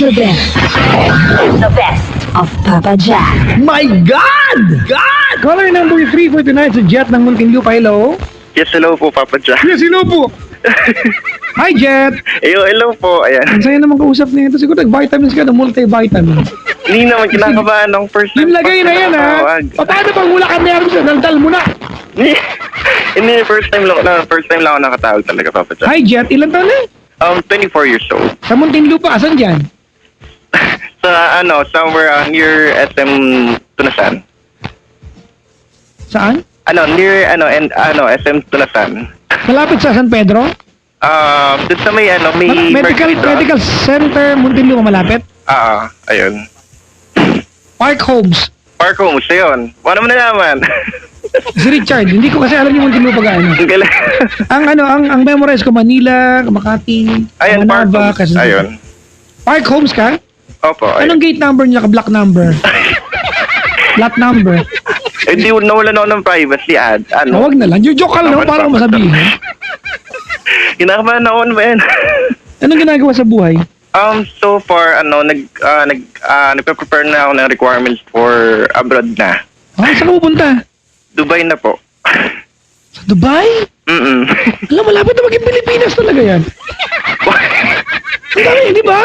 The best of Papa Jack. My God! God! Caller number 3 for tonight sa Jet ng Muntinlupa. Hello? Yes, hello po, Papa Jack. Yes, hello po. Hi, Jet. Hello po, ayan. Ang saya naman kausap niya ito. Siguro nag-vitamins ka na multivitamin. Hindi naman kinakabahan ng first time. Yung lagay na yan, ha? Tawag. Paano pag wala ka meron siya? Daldal mo na. Hindi, first time lang ako nakatawag talaga, Papa Jack. Hi, Jet. Ilan taon na? 24 years old. Sa Muntinlupa, asan dyan? Sa somewhere near SM Tunasan. Saan? Near SM Tunasan. Malapit sa San Pedro? Doon sa may Mercury Drug. Medical Center, Muntinlupa, malapit? Ayun. Park Homes. Park Homes, ayun. Paano mo nalaman? Si Richard, hindi ko kasi alam yung Muntinlupa gaano. Ang galing. ang memorize ko, Manila, Makati, Ayun, Park Manaba, Homes. Ayun. Park Homes ka? Opo, ayun. Anong gate number niya? Block number? Lot number? Hindi, nawala na ako ng privacy ad. Huwag na lang. Joke ka lang, para ko masabihin. Kinakabahan ako, ano ba yan? Anong ginagawa sa buhay? So far, nagpe-prepare na ako ng requirements for abroad na. Saan ka pupunta? Dubai na po. Sa Dubai? Mm-mm. Alam, malapit na maging Pilipinas talaga yan. Ang dami, di ba?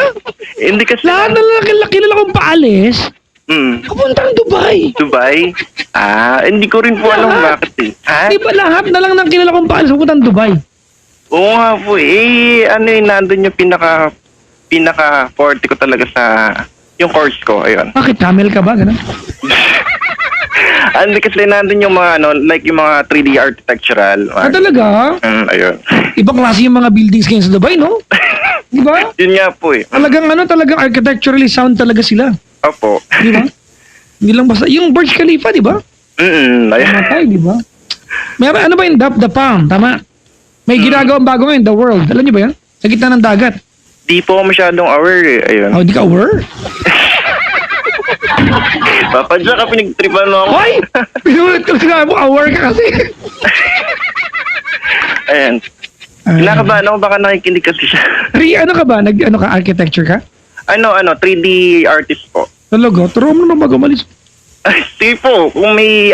Hindi kasi... Lahat na lang kilala kong paalis, kapunta ng Dubai. Dubai? Hindi ko rin po alam Lahat. bakit eh. Ha? Di ba lahat na lang ng kilala kong paalis kapunta ng Dubai? Oo nga po nandun yung pinaka forte ko talaga sa yung course ko, ayun. Bakit? Camel ka ba? Ganun? Hindi kasi nandun yung mga like yung mga 3D architectural. Talaga? Ayun. Ibang klase yung mga buildings ngayon sa Dubai, no? Di ba? Yun nga po eh. Talagang architecturally sound talaga sila. Opo. Di ba? Hindi lang basta. Yung Burj Khalifa, di ba? Ayun. Matay, di ba? Meron, ano ba yung the Palm? Tama. May ginagawang bago ngayon, The World. Alam niyo ba yan? Sa gitna ng dagat. Di po ako masyadong aware eh. Ayun. Di ka aware? Papa Jack, pinagtripan mo ako. Hoy! Pinulit ko sinabi mo, aware ka kasi. Ayan. Kinakabahan ako, baka nakikinig kasi siya. Ano ka ba? Architecture ka? 3D artist po. Talaga? Turo mo naman bago malis. Sige po, kung may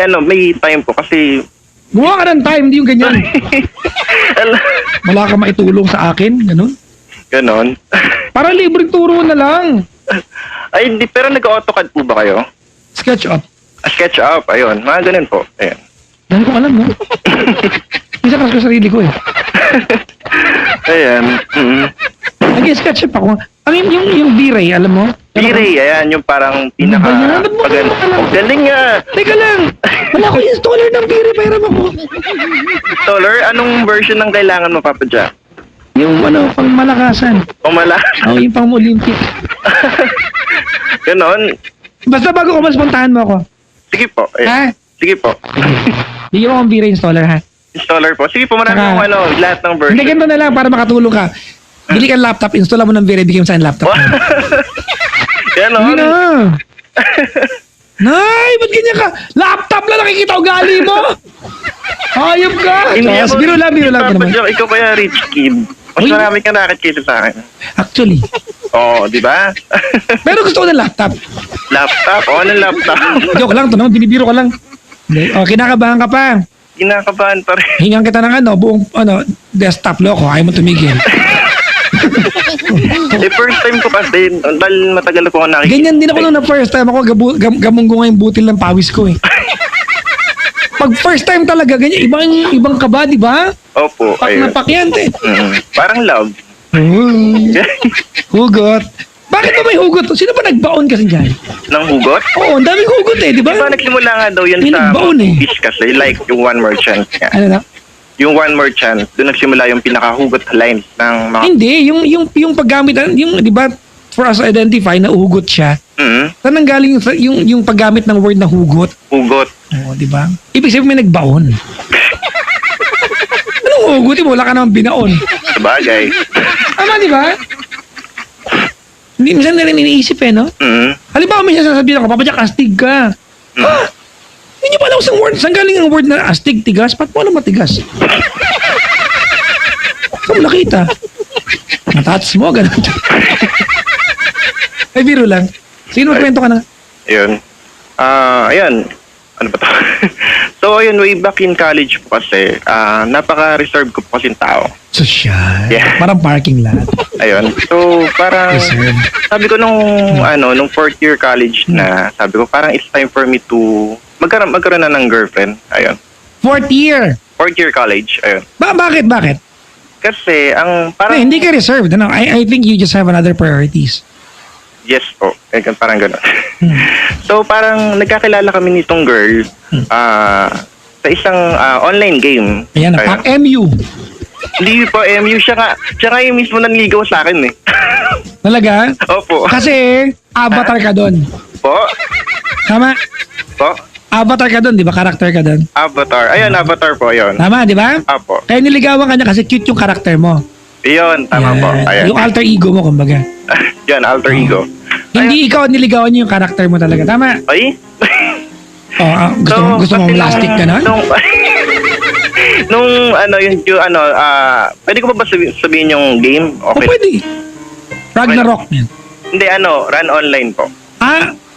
time po kasi... Gumawa ka ng time, hindi yung ganyan. Wala ka maitulong sa akin, ganun. Ganon. Para libreng turo na lang. Ay, hindi. Pero nag-AutoCAD po ba kayo? SketchUp. SketchUp, ayun. Mga ganun po. Ayun. Dahil ko alam, no? Isa kasi ko sarili ko eh. Ayan. Nag-sketchup ako. I mean, yung V-Ray, alam mo? V-Ray, ayan. Yung parang pinaka... Ano ba yan? Ba't mo Ang galing nga. Teka lang. Wala ko installer ng V-Ray. Pairam ako. Installer, anong version ng kailangan mo, Papa Jack? Yung pang malakasan. Pumala. Yung pang Olympic. Ganon. Basta bago ko mas puntahan mo ako. Sige po. Ha? Sige po. Bigyan mo akong V-Ray installer, ha? Installer po. Sige po, marami Saka- akong lahat ng version. Hindi, ganito na lang para makatulong ka. Bili ka ng laptop, install mo ng V-Ray, bigyan mo sa akin laptop. Ganon. Hindi na. Nay, ba't ganyan ka? Laptop lang nakikita ugali mo. Hayop ka. Tapos, biro lang Papa naman. Jack, ikaw kaya rich kid. Mas Uy. marami ka nakakita sa akin. Actually. Oo, di ba? Pero gusto ko ng laptop. Laptop? Oo, anong laptop? Joke lang to, no? Binibiro ko lang. Hindi. Kinakabahan ka pa. Kinakabahan pa rin. Hingan kita ng buong desktop loko. Ayaw mo tumigil. First time ko kasi, dahil matagal ko nakikita. Ganyan din ako nung na first time ako, gamunggo nga yung butil ng pawis ko eh. Pag first time talaga, ganyan, ibang kaba, di ba? Opo, Pak ayun. na pak yan, eh. Parang love. Hugot. Bakit ba may hugot? Sino ba nagbaon kasi dyan? Ng hugot? Oo, ang daming hugot eh, di ba? Diba nagsimula nga daw yan May sa nagbaon eh. fish kasi, like yung one more chance nga. Ano na? Yung one more chance, doon nagsimula yung pinakahugot lines ng mga... Hindi, yung paggamit, yung, di ba, for us to identify na uhugot siya, saan nang galing yung paggamit ng word na hugot? Hugot. Oo, di ba? Ibig sabihin may nagbaon. Anong hugot? Wala ka naman binaon. Sabagay. Tama, di ba? Hindi, minsan na rin iniisip eh, no? Halimbawa, minsan sasabihin ako, Papa Jack, astig ka. Hindi nyo pa alam sa word. Saan galing ang word na astig, tigas? Ba't mo alam matigas? Saan mo nakita? Natats mo, ganun. Ay, biro lang. Sige, magkwento ka na. Ayun. Ayan. Ano ba to? So, ayun, way back in college po kasi, napaka-reserve ko po kasing tao. Sosyal. Yeah. Parang parking lot. Ayun. So, parang, Reserve. sabi ko nung fourth year college na, sabi ko, parang it's time for me to magkaroon na ng girlfriend. Ayun. Fourth year. Fourth year college. Ayun. Bakit? Kasi, ang parang, Hindi ka reserved. Ano? I think you just have another priorities. yes po. Parang gano'n. Hmm. So, parang nagkakilala kami nitong girl sa isang online game. Ayan, Ayun. pang MU. Hindi po, MU. Siya nga yung mismo nanligaw sa akin eh. Talaga? Opo. Kasi, avatar ka doon. Po? Tama? Po? Avatar ka doon, di ba? Karakter ka doon. Avatar. Ayun, Avatar po, yun. Tama, di ba? Apo. Kaya niligawan ka niya kasi cute yung karakter mo. Yun, tama po. Yan. Ayun. Yung alter ego mo, kumbaga. Yan, alter ego. Hindi ikaw ang niligawan niyo yung karakter mo talaga. Tama? Ay? Gusto mo kasi plastic ka na? Pwede ko pa ba sabihin yung game? O Okay. pwede. Ragnarok yan. Hindi, run online po.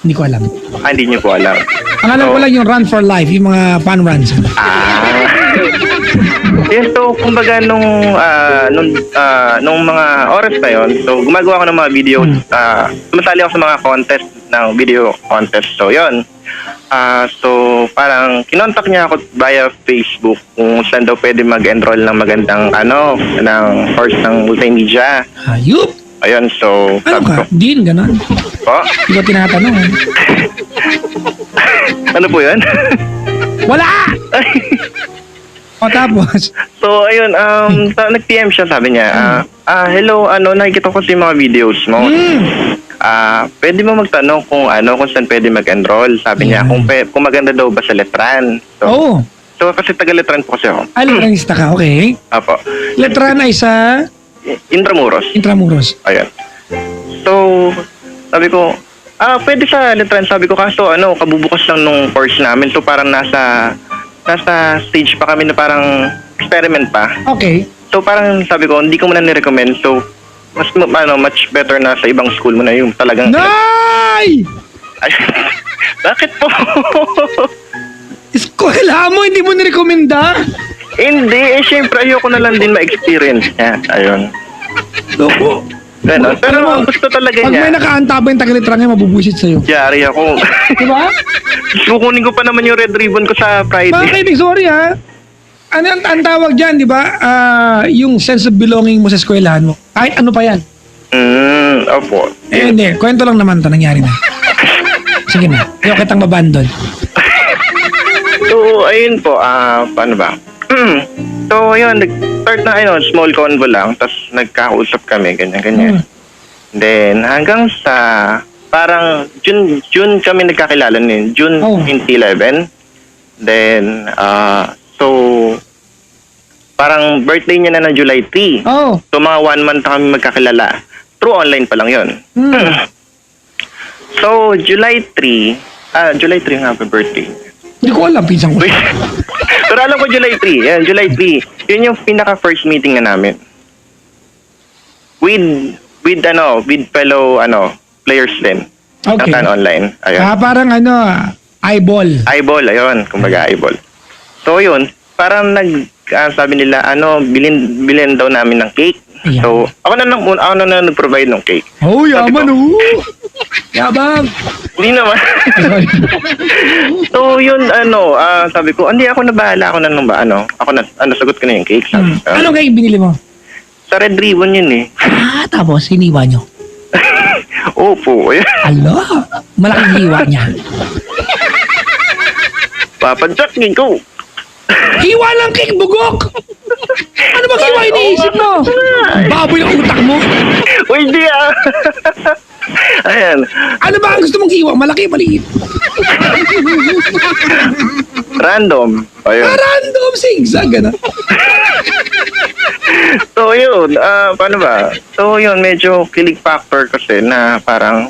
Hindi ko alam. Hindi nyo po alam. Ang alam ko lang yung run for life, yung mga fun runs. Yes, so kumbaga nung mga oras na yon, so gumagawa ako ng mga videos, sumasali ako sa mga contest ng video contest. So yon. So parang kinontak niya ako via Facebook kung saan daw pwede mag-enroll ng magandang ng course ng multimedia. Hayop! Ayun, so Ano sabi ka? ko, Dean, gano'n. po? Di ba tinatanong? Ano po yun? Wala! O tapos? So, ayun, nag-PM siya, sabi niya, hello, nakikita ko sa mga videos mo. Pwede mo magtanong kung saan pwede mag-enroll. Sabi niya, kung maganda daw ba sa Letran. Oo. So, kasi taga-Letran po kasi ako. Letranista ka, okay. Apo. Letran ay sa Intramuros. Intramuros. Ayun. So, sabi ko, pwede sa Letran. Sabi ko, kaso kabubukas lang nung course namin. So, parang nasa stage pa kami na parang experiment pa. Okay. So parang sabi ko, hindi ko muna ni-recommend. So much better na sa ibang school mo na yung talagang... Nay! Ay, bakit po? Eskwela mo, hindi mo nirekomenda? Hindi, syempre ayoko na lang din ma-experience niya. Ayun. Loko. Ganon. Pero Alam mo, gusto talaga Pag may niya. nakaantabay yung taga-Letran ngayon, mabubuisit sa'yo. Yari ako. Diba? Kukunin ko pa naman yung red ribbon ko sa Mga Friday. kaibigan, sorry ha. Ano ang tawag dyan, di ba? Yung sense of belonging mo sa eskwelahan mo. Kahit ano pa yan. Opo. Hindi. Kwento lang naman to nangyari na. Sige na. Ayaw kitang babandon. So, ayun po, paano ba? So, ayun, nag-start na, small convo lang, tapos nagkakausap kami, ganyan. Then, hanggang sa, parang, June kami nagkakilala nun, June 2011. Then, so, parang birthday niya na July 3. Oh. So, mga 1 month na kami magkakilala. Through online pa lang yun. So, July 3 nga pa birthday. Hindi ko alam, pinsang ko. Wait. Pero alam ko July 3. Yan, July 3. Yun yung pinaka first meeting na namin. With fellow players din. Okay. Ng online. Ayun. Parang eyeball. Eyeball, ayun. Kumbaga eyeball. So yun, parang sabi nila, bilhin daw namin ng cake. Ayan. So, ako na nag-provide ng cake. Oh, Sabi yaman ko, Yabang. Hindi naman. Sorry. So, yun, sabi ko, hindi, ako na bahala, ako na, sagot ko na yung cake. Sabi. Ano kayo binili mo? Sa red ribbon yun eh. Tapos, hiniwa nyo. Opo. Alo, malaking hiwa niya. Papadyakin ko. Hiwa lang cake, bugok! Ano bang hiwa iniisip mo? Baboy ang utak mo? Uy, di Ayan. Ano ba ang gusto mong hiwa? Malaki, maliit? Random. Ayun. Random, zigzag, ano? So, yun. Paano ba? So, yun. Medyo kilig factor kasi na parang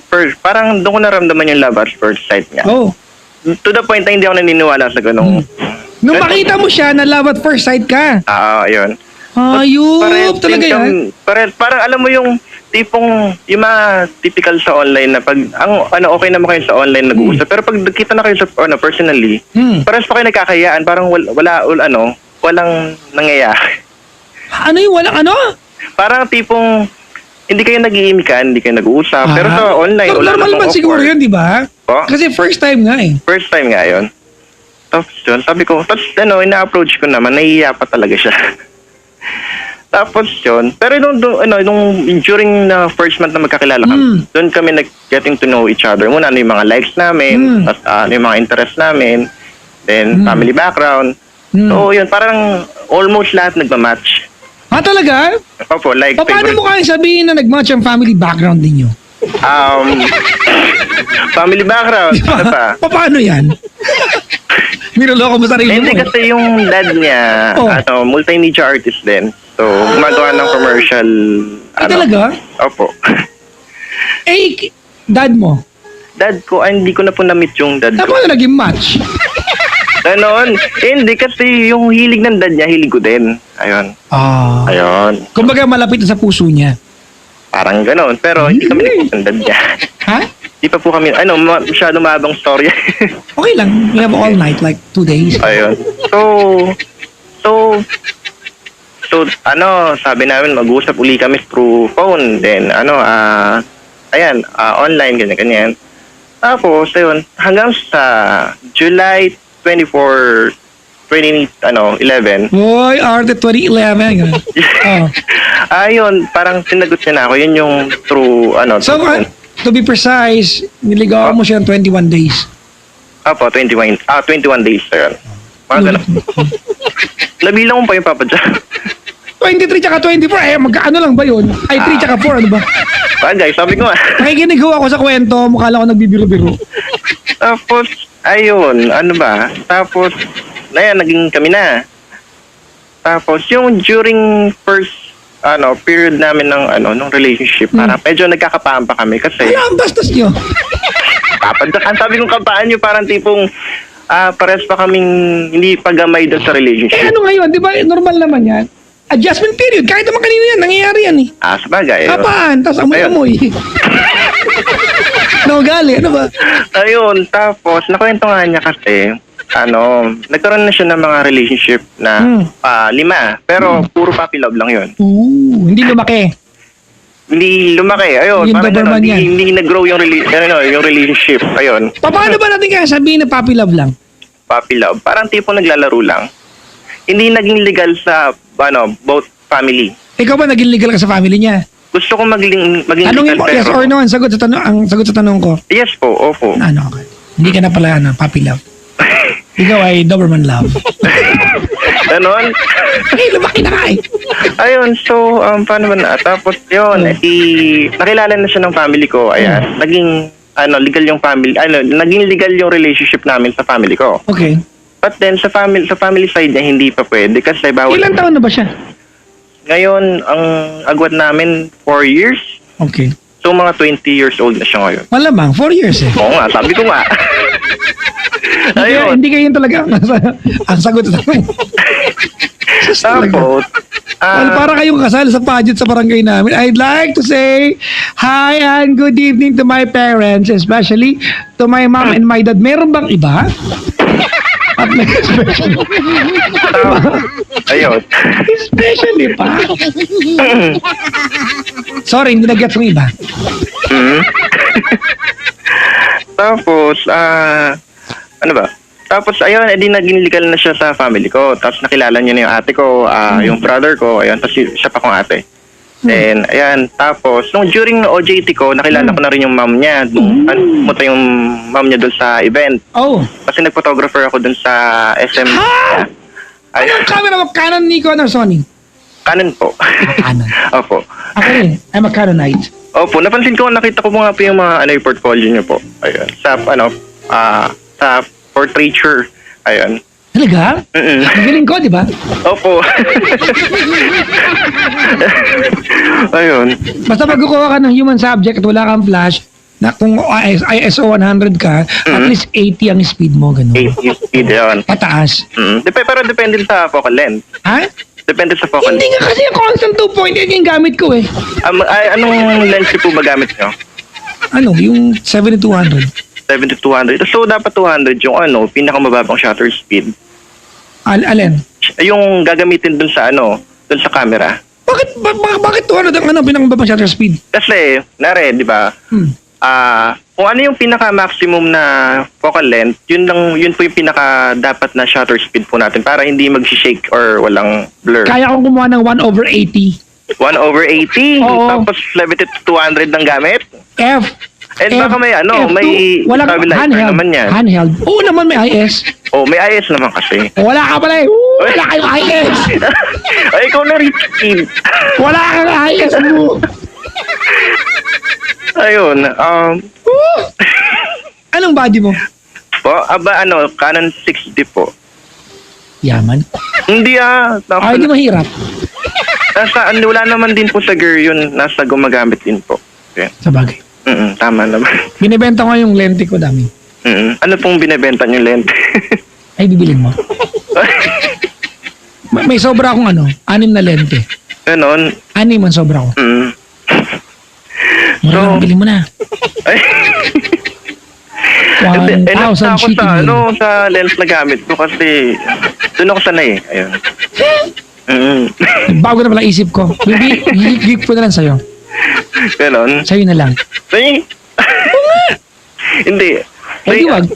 doon ko naramdaman yung love at first sight niya. Oh. To the point na hindi ako naniniwala sa ganong... Nung makita mo siya na love at first sight ka. Ayun. Ayup, talaga yan. Parang alam mo yung tipong, yung mga typical sa online na pag, okay naman kayo sa online nag-uusap, pero pag nakita na kayo sa, personally, parang pa kayo nagkakayaan, parang walang nangyayari. Ano yung walang ano? Parang tipong, hindi kayo nag-iimikan, hindi kayo nag-uusap, pero sa online, wala normal namang man siguro awkward. yun, di ba? Po? Kasi first time nga eh. First time nga yun. Tapos yun, sabi ko, ina-approach ko naman, nahihiya pa talaga siya. Tapos yun, pero nung during the first month na magkakilala kami, doon kami getting to know each other. Muna ano yung mga likes namin, at ano yung mga interest namin, then family background. So yun, parang almost lahat nagmamatch. Talaga? Opo, like Paano mo kaya sabihin na nag-match ang family background ninyo? family background, ano pa? Paano yan? Niloloko mo sarili mo Hindi eh. kasi yung dad niya, multimedia artist din. So, gumagawa ng commercial. Talaga? Opo. Dad mo? Dad ko, hindi ko na po na-meet yung dad ko. Paano naging match? Ganon. Hindi kasi yung hilig ng dad niya, hilig ko din. Ayun. Ayun. Kumbaga malapit na sa puso niya. Parang ganon. Pero hindi kami nag-meet ng dad niya. Ha? Hindi pa po kami, masyado mabang story. Okay lang. We have all night, like 2 days. Ayun. So, sabi namin mag-usap uli kami through phone. Then, online, ganyan. Tapos, ayun, hanggang sa July 24, 2011. Boy, arte 2011. Ganun. Ayun, parang sinagot niya na ako. Yun yung true, So, true phone. to be precise, niligawan mo siya ng 21 days. Apo, 21 days. Ayun. Mga ganun. Nabilang mo pa yung Papa Jack. 23 tsaka 24, magkaano lang ba yun? Ay, 3 tsaka 4, ano ba? Bagay, sabi ko nga. Nakikinig ako sa kwento, mukha lang ako nagbibiro-biro. Tapos, ayun, Tapos, naging kami na. Tapos, yung during first, period namin ng relationship, parang medyo nagkakapaan pa kami kasi, Ang bastos nyo. ang sabi kong kapaan nyo, parang tipong, pares pa kaming hindi pagamay doon sa relationship. Ano ngayon, di ba, normal naman yan? Adjustment period, kahit naman kanino yan, nangyayari yan eh. Sabagay. Kapaan, tapos amoy-amoy. Gali, ano ba? Ayun, tapos, nakwento nga niya kasi, nagkaroon na siya ng mga relationship na 5, pero puro puppy love lang yun. Hindi lumaki. Hindi lumaki, ayun. Yung Parang Doberman yan. hindi nag-grow yung relationship, ayun. Paano ba natin kaya sabihin na puppy love lang? Puppy love, parang tipong naglalaro lang. Hindi naging legal sa, both family. Ikaw ba naging legal ka sa family niya? Gusto ko maging Tanungin legal, mo, yes or no, ang sagot sa tanong ko. Yes po, opo. Okay. Hindi ka na pala, puppy love. Ikaw ay Doberman love. Ganon. Lumaki na nga eh. Ayun, so, paano ba na? Tapos yun, nakilala na siya ng family ko. Ayan, naging, legal yung family, naging legal yung relationship namin sa family ko. Okay. But then, sa family side niya, hindi pa pwede kasi bawal. Ilang taon na ba siya? Ngayon, ang agwat namin, 4 years. Okay. So, mga 20 years old na siya ngayon. Malamang, 4 years eh. Oo nga, sabi ko nga. Ayun. Hindi kayo yun talaga ang sagot sa tanong. Tapos, Para kayong kasal sa pageant sa barangay namin, I'd like to say hi and good evening to my parents, especially to my mom and my dad. Meron bang iba? At especially. ayun. Especially pa. Sorry, hindi nag-gets yung iba. Tapos, ano ba? Tapos, ayun, edi naging legal na siya sa family ko. Tapos, nakilala niya na yung ate ko, yung brother ko, ayun, tapos siya pa kong ate. Then, ayan, tapos, nung during OJT ko, nakilala ko na rin yung mom niya. Pumunta yung mom niya doon sa event. Oh. Kasi nag-photographer ako doon sa SM. Anong camera mo? Canon, Nikon, or Sony? Canon po. Canon. Opo. Ako rin. I'm a Canonite. Opo, napansin ko, nakita ko mga po yung mga yung portfolio niyo po. Ayun. Sa, sa portraiture. Ayun. Talaga? Magaling ko, di ba? Opo. Ayun. Basta magkukuha ka ng human subject at wala kang flash, na kung ISO 100 ka, at least 80 ang speed mo, gano'n. 80 speed, yun. Pataas. Pero depende sa focal length. Ha? Depende sa focal Hindi length. nga kasi yung constant 2.8 yung gamit ko eh. Anong lens po ba gamit nyo? Ano, yung 7200. 70-200. So, dapat 200 yung pinakamababang shutter speed. Alin? Yung gagamitin dun sa dun sa camera. Bakit 200 ang pinakababang shutter speed? Kasi, di ba, kung ano yung pinaka-maximum na focal length, yun po yung pinaka-dapat na shutter speed po natin para hindi mag-shake or walang blur. Kaya kong kumuha ng 1/80. 1/80? Oo. Tapos 70-200 ng gamit? F. Baka may F2. may Walang stabilizer handheld. naman yan. Handheld. Oo naman may IS. May IS naman kasi. Wala ka pala eh. Wala kayong IS. Ay, ikaw na rich kid. Wala kang IS mo. Ayun. Anong body mo? Canon 60 po. Yaman. Hindi Ay, di mahirap. Wala naman din po sa gear yun. Nasa gumagamit din po. Okay. Sa bagay. Tama naman. Binibenta ko yung lente ko dami. Ano pong binibenta niyo lente? Ay, bibilin mo. May sobra akong 6 na lente. Ganon. 6 man sobra ko. Mura lang, bilhin mo na. Ay. 1,000 ako shipping. sa lens na gamit ko kasi doon ako sanay. Ayun. Bago na pala isip ko. Gig ko na lang sa'yo. Ganon. Sa'yo na lang. Ay. Hindi. Ay, wag.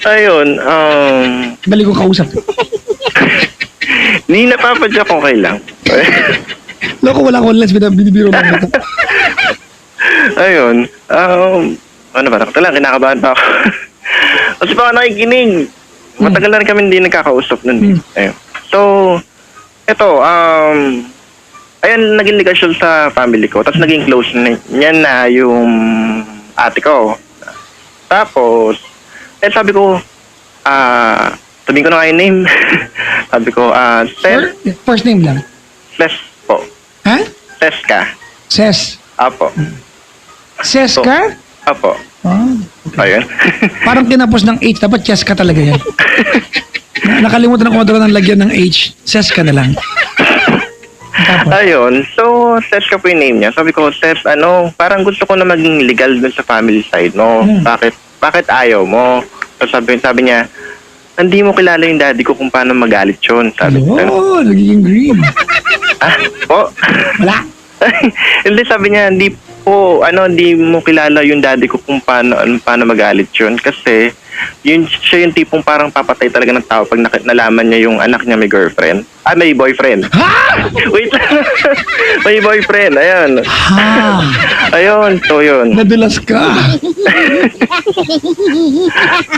Ayun. Dali ko kausap. Hindi napapadya ko kailang. Loko, wala akong lens. Binibiro lang ito. Ayun. Ano ba? Lang, kinakabahan pa ako. Kasi pa ako nakikinig. Matagal na rin kami hindi nagkakausap nun. Ayun. So, eto, ayun, naging ligasyon sa family ko. Tapos naging close niya na yung ate ko. Tapos, sabi ko, sabihin ko na nga yung name. Sabi ko, First name lang. Ses po. Ha? Seska. Ses. Apo. Ses ka? Apo. Oh, Ayun. parang kinapos ng H. Dapat Ches ka talaga yan. Nakalimutan ng order ng lagyan ng H. Ses ka na lang. Tapos, Ayun. So, Ses ka po yung name niya. Sabi ko, Ses, parang gusto ko na maging legal dun sa family side, no? Bakit ayaw mo? So, sabi niya, hindi mo kilala yung daddy ko kung paano magalit yun. Sabi ko, nagiging green. po? Wala. Hindi, sabi niya, hindi mo kilala yung daddy ko kung paano magalit yun. Kasi, siya yung tipong parang papatay talaga ng tao pag nalaman niya yung anak niya may girlfriend. May boyfriend. Ha? Wait lang. May boyfriend. Ayun. Ha? Ayun. So, yun. Nadulas ka.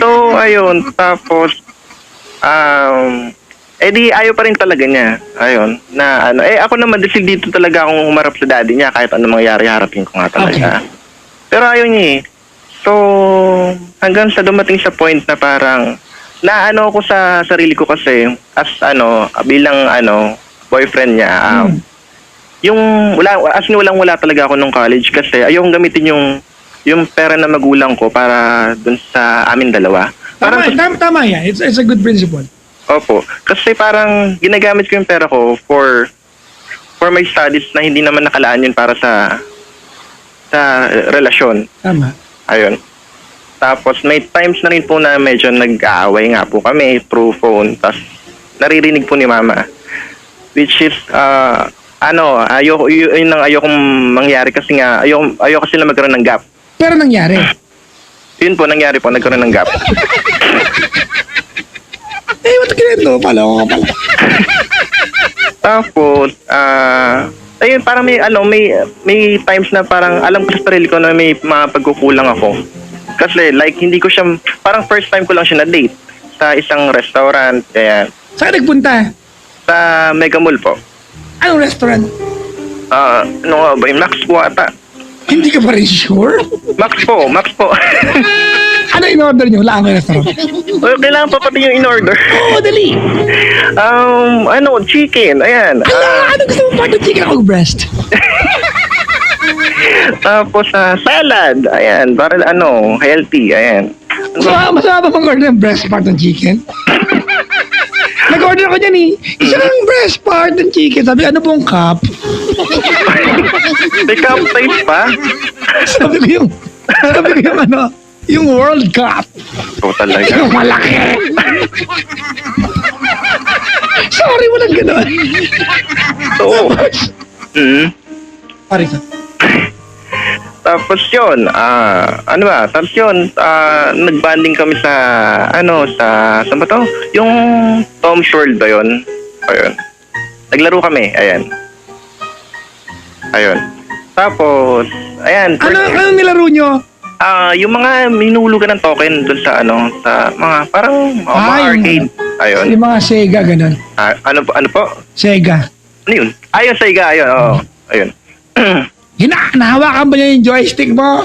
So, ayun. Tapos, di ayaw pa rin talaga niya. Ayun. Na ako naman dito talaga akong humarap sa daddy niya kahit anong mangyari, harapin ko nga talaga. Okay. Pero ayaw niya eh. So, hanggang sa dumating sa point na parang naano ako sa sarili ko kasi as bilang boyfriend niya. Yung wala talaga ako nung college kasi ayokong gamitin yung pera na magulang ko para dun sa amin dalawa. Tama yan. It's a good principle. Opo. Kasi parang ginagamit ko yung pera ko for my studies na hindi naman nakalaan yun para sa relasyon. Tama. Ayun. Tapos may times na rin po na medyo nag-aaway nga po kami through phone. Tapos naririnig po ni mama. Which is, yun ang ayokong mangyari kasi nga, ayoko sila magkaroon ng gap. Pero nangyari. Yun po, nangyari po, nagkaroon ng gap. Matakilin pala ako ka pala. Tapos, ayun, parang may times na parang alam ko sa sarili ko na may mga pagkukulang ako. Kasi like, hindi ko siya, parang first time ko lang siya na-date sa isang restaurant, kaya Saan ka nagpunta? sa Mega Mall po. Anong restaurant? Ano nga ba, yung Max po ata. Hindi ka pa rin sure? Max po. Ano in-order nyo? Wala kang restaurant. Well, kailangan pa pati yung in-order. Oo, dali. Chicken, ayan. Ano gusto mo part ng chicken ako breast? Tapos, salad, ayan. Para healthy, ayan. Masama ba mag-order ng breast part ng chicken? Nag-order ako dyan eh. Isang breast part ng chicken. Sabi, ano pong cup? May cup size pa? Sabi ko yung ano, yung World Cup. Ito talaga. Yung malaki. Sorry, walang gano'n. Oo. Pare ka. Tapos yun, tapos yun, nagbanding kami sa, saan ba to? Yung Tom's World ba yun? Ayun. Naglaro kami, ayan. Tapos, ayan. Anong nilaro nyo? Yung mga minulugan ng token dun sa, sa mga, parang, mga yung- arcade. Ayun. Yung mga Sega, gano'n. Ano po? Sega. Ano yun? Ayun, Sega, ayun, oo. Ayun. Nahawakan ba niya yung joystick mo?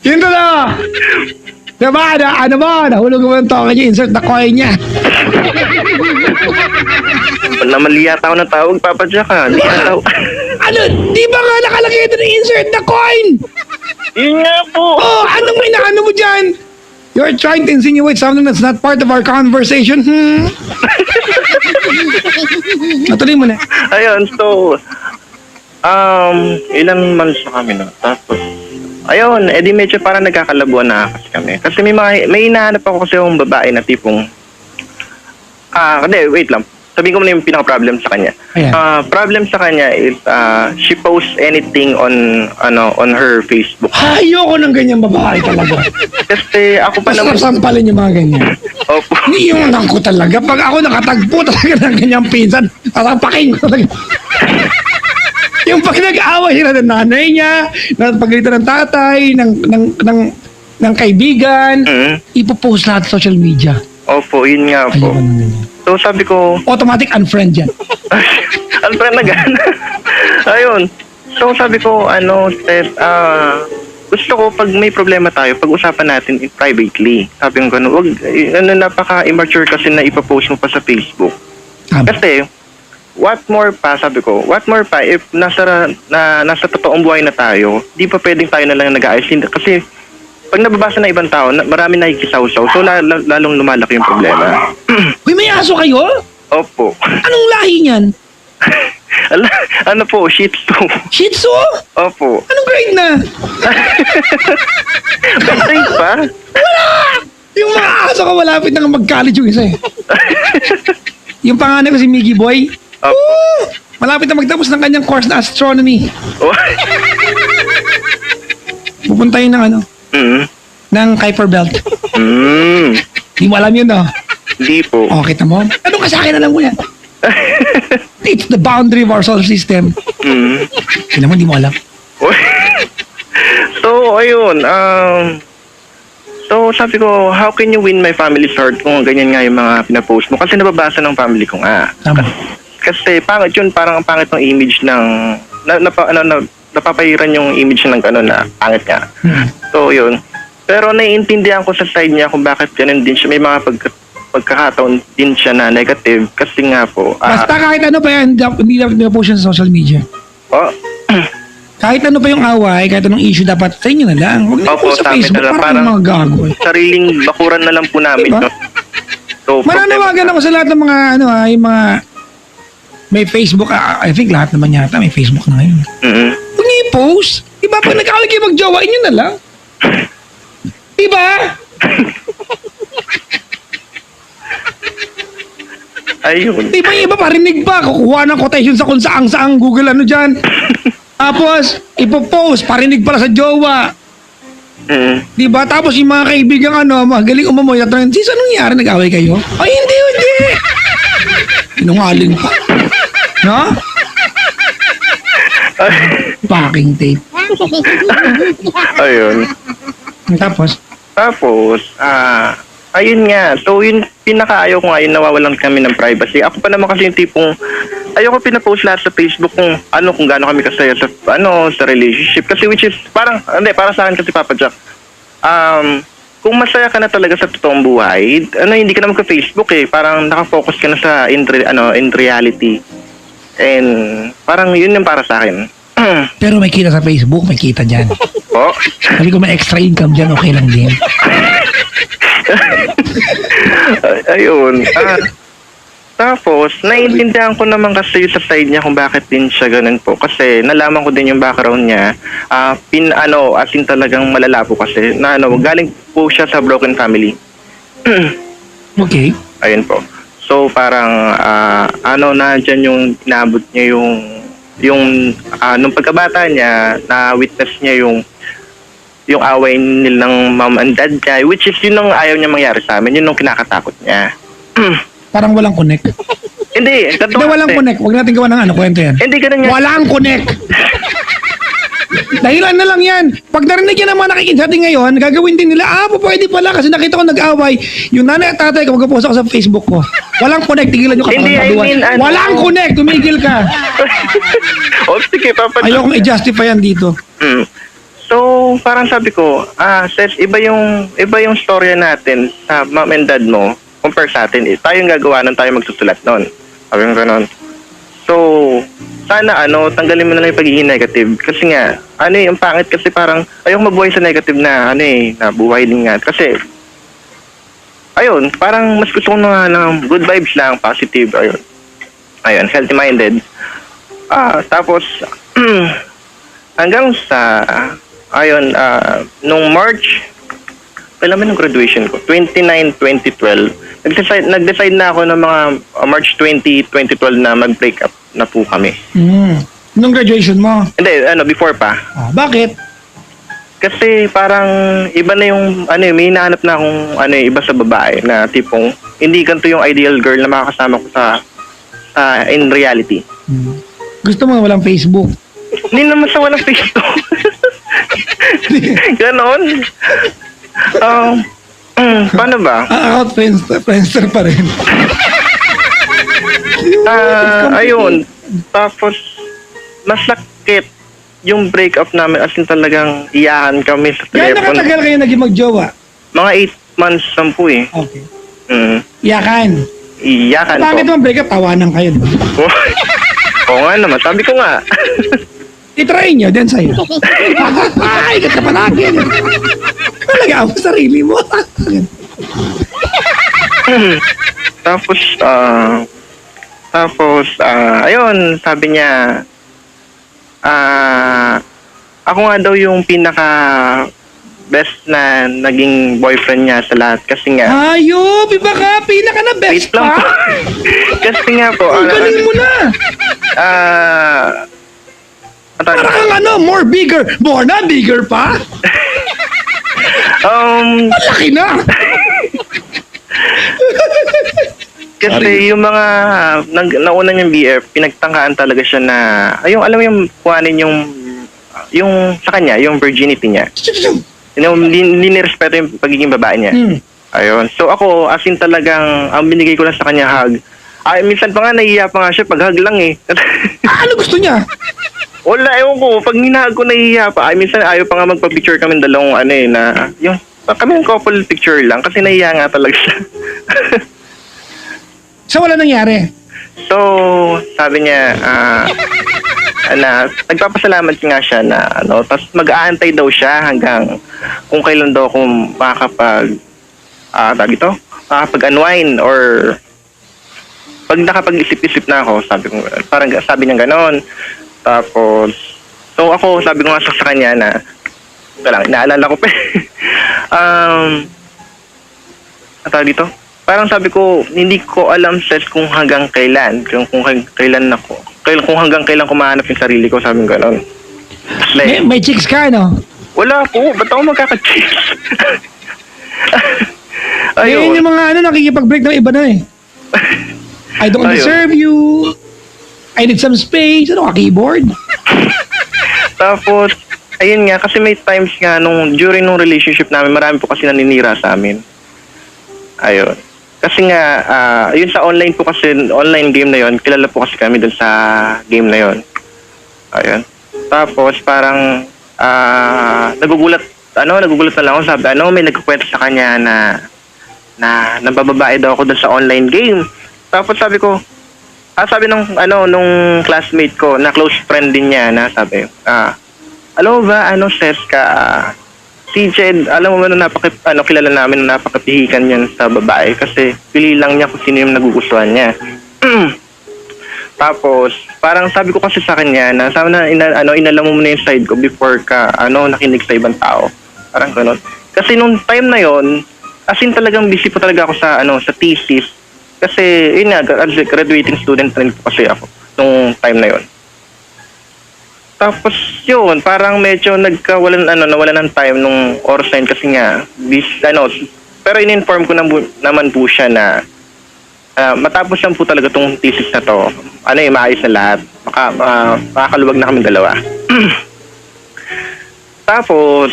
Yun to na! Diba? Nahulog mo yung token niya, insert na coin niya. Namali yata ako ng tawag, Papa Jack, ha? Hindi alaw. Ano? Di ba nga nakalagay ito na insert na coin? Yun nga po. Oh, anong may naano mo dyan? You're trying to insinuate something that's not part of our conversation. Natuloy mo na. Ayun, so, ilan months na kami, no? Tapos, ayun, edi medyo parang nagkakalabuan na kasi kami. Kasi may hinahanap ako kasi yung babae na tipong, wait lang. Sabihin ko muna yung pinaka-problem sa kanya. Ayan. Problem sa kanya is, she posts anything on her Facebook. Ayoko ng ganyang babae talaga. Kasi ako pa Mas naman, nasampalin yung mga ganyan. opo. Niyunan ko talaga. Pag ako nakatagpo talaga ng ganyang pinsan, tatapakin ko talaga. Yung pag nag-aaway sila ng nanay niya, pagalitan ng tatay, ng kaibigan, ipopost lahat sa social media. Opo, yun nga po. Ayoko ng ganyan. So sabi ko, Automatic unfriend yan. Alfred na gan. Ayun. So sabi ko, Steph, gusto ko pag may problema tayo, pag-usapan natin privately. Sabi ko gano'n, wag, napaka-immature kasi na ipapost mo pa sa Facebook. Tama. Kasi, what more pa if nasa totoong buhay na tayo, di pa pwedeng tayo na lang nag-aayos. Kasi, pag nababasa ng ibang tao, marami nakikisaw-saw. So, lalong lumalaki yung problema. Uy, may aso kayo? Opo. Anong lahi niyan? Ano po, Shih Tzu. Shih Tzu? Opo. Anong grade na? Grade pa? Yung mga aso ka, malapit na mag-college yung isa eh. Yung panganay ko si Mickey Boy. Opo. Malapit na magtapos ng kanyang course na astronomy. Pupunta yun ng ng Kuiper Belt. Di mo alam yun, no? Hindi po. O, kita mo? Anong ka sa akin, alam ko yan. It's the boundary of our solar system. Kailan mo, di mo alam. So, ayun. So, sabi ko, how can you win my family's heart kung ganyan nga yung mga pinapost mo? Kasi nababasa ng family ko nga. Tama. Kasi pangit yun, parang ang pangit ng image ng... napapahiran yung image ng gano'n na pangit nga. So, yun. Pero naiintindihan ko sa side niya kung bakit ganun din siya. May mga pagkakataon din siya na negative kasi nga po. Basta kahit ano pa yan, hindi na po siya sa social media. Kahit ano pa yung away, kahit anong issue, dapat sa inyo na lang. Huwag na po sa sa amin Facebook, na lang, parang mga gago. Sariling bakuran na lang po namin. Diba? No? So, Mananawagan ako sa lahat ng mga, yung mga may Facebook, I think lahat naman yata may Facebook na ngayon. Huwag niyo i-post. Diba, pag nag-away kayo mag-jowain nyo na lang. Diba? ayun. Diba yung iba parinig pa, kukuha ng quotation sa kung saang Google ano dyan. Tapos, ipopost, parinig pala sa jowa. Diba? Tapos yung mga kaibigan magaling umamoy at sis, anong nangyari? Nag-away kayo? Ay, hindi. Sinungaling pa. No? Packing tape. Ayun. Tapos, ayun nga. So, yun, pinakaayaw ko nga yun, nawawalan kami ng privacy. Ako pa naman kasi yung tipong, ayoko pinapost lahat sa Facebook kung gaano kami kasaya sa, sa relationship. Kasi which is, para sa akin kasi, Papa Jack, kung masaya ka na talaga sa totoong buhay, hindi ka naman ka Facebook eh. Parang nakafocus ka na sa in reality. And, parang yun yung para sa akin. Pero may kita sa Facebook, may kita dyan. Po. Sabi ko may extra income dyan, okay lang din. Ayun. Tapos, naiintindihan ko naman kasi sa side niya kung bakit din siya ganun po. Kasi nalaman ko din yung background niya. As in talagang malala po kasi. Galing po siya sa broken family. Okay. Ayun po. So, parang, dyan yung inabot niya nung pagkabata niya, na-witness niya yung away nilang mom and dad niya, which is yun ang ayaw niya mangyari sa amin, yun ang kinakatakot niya. Parang walang connect. Hindi, Hindi, walang connect. Huwag natin gawa ng kwento yan. Hindi, ganun yan. Walang connect. Dahilan na lang yan. Pag narinig yan ang mga nakikinig sa atin ngayon, gagawin din nila, pwede pala kasi nakita ko nag-away. Yung nanay at tatay ko, magkapost ako sa Facebook ko. Walang connect, tigilan nyo Hindi, I mean, walang connect, tumigil ka. Sige, papadala. Ayokong i-justify yan dito. So, parang sabi ko, Seth, iba yung storya natin sa mom and dad mo compare sa atin. Tayo yung gagawa nun, tayo magsusulat nun. Sabi ko ganon. So, sana tanggalin mo na lang yung pagiging negative. Kasi nga, ang pangit kasi parang ayong mabuhay sa negative na na buhay din nga. Kasi, ayun, parang mas gusto ko na ng good vibes lang, positive, ayun, healthy-minded. Tapos, hanggang sa, nung March, kailan ba ng graduation ko? 29-2012. Nag-decide na ako ng mga March 20, 2012 na mag-break up na po kami. Nung graduation mo? Hindi, before pa. Bakit? Kasi parang iba na yung, may hinahanap na akong, iba sa babae na tipong, hindi ganito yung ideal girl na makakasama ko sa in reality. Gusto mo walang Facebook? Hindi naman sa walang Facebook. Ganon. Paano ba? Account Friendster pa rin. Ayun. Tapos, mas sakit yung breakup namin as in talagang iyakan kami sa Kaya telepono. nakatagal kayo naging magjowa? Mga 8 months lang po eh. Okay. Iyakan Bakit po. naman breakup? Tawanan kayo. Oo nga naman. Sabi ko nga. I-try nyo din sa'yo. Ay, ganda pa natin. Talaga ako sarili mo. Tapos, ayun, sabi niya, ako nga daw yung pinaka best na naging boyfriend niya sa lahat kasi nga, Ayop, iba ka, pinaka na best wait lang pa. po. Kasi nga po, Ang galing mo na. Para kang more na bigger pa. Malaki na. Kasi yung mga nauna niyang BF, pinagtangkaan talaga siya na, alam mo yung kuhanin yung sa kanya, yung virginity niya. Hindi nirespeto yung pagiging babae niya. Ayun. So ako, as in talagang, ang binigay ko lang sa kanya hug. Minsan pa nga, nahihiya pa nga siya pag hug lang eh. Ano gusto niya? Wala, ewan ko. Pag ninahag ko, nahihiya pa. Minsan ayaw pa nga magpa-picture kami dalawang kami yung couple picture lang kasi nahihiya nga talaga siya. So wala nangyari? So, sabi niya, nagpapasalamat nga siya na, tapos mag-aantay daw siya hanggang kung kailan daw ako makakapag-unwind or pag nakapag-isip-isip na ako, sabi niya ganon. Tapos, so ako, sabi ko nga sa kanya na, inaalala ko pa. Dito? Parang sabi ko, hindi ko alam kung hanggang kailan, kung hanggang kailan ko mahanap yung sarili ko, sabi ko ganon. May chicks ka, no? Wala po, ba't ako magkaka-chicks? Ayun. Yung mga nakikipag-break ng iba na eh. I don't deserve you. I need some space. Keyboard? Tapos, ayun nga, kasi may times nga, during nung relationship namin, marami po kasi naninira sa amin. Ayun. Kasi nga, yun sa online po kasi, online game na yun, kilala po kasi kami dun sa game na yun. Ayun. Tapos, parang, nagugulat na lang ako, sabi, may nagkukwento sa kanya na nabababae daw ako dun sa online game. Tapos sabi ko, sabi nung classmate ko na close friend din niya na sabi, alam mo ba Seska, si Jed, alam mo ba na kilala namin na napakapihikan niyan sa babae kasi pili lang niya kung sino yung nagugustuhan niya. Tapos, parang sabi ko kasi sa kanya na sabi na inalam mo muna yung side ko before ka nakinig sa ibang tao. Parang gano'n. Kasi nung time na yon, as in talagang busy po talaga ako sa sa thesis. Kasi yun nga, graduating student rin po kasi ako nung time na yon. Tapos yun, parang medyo nawalan ng time nung oras na yun kasi nga pero in-inform ko naman po siya na matapos lang po talaga tong thesis na to, maayos na lahat. Makakaluwag na kami dalawa. Tapos,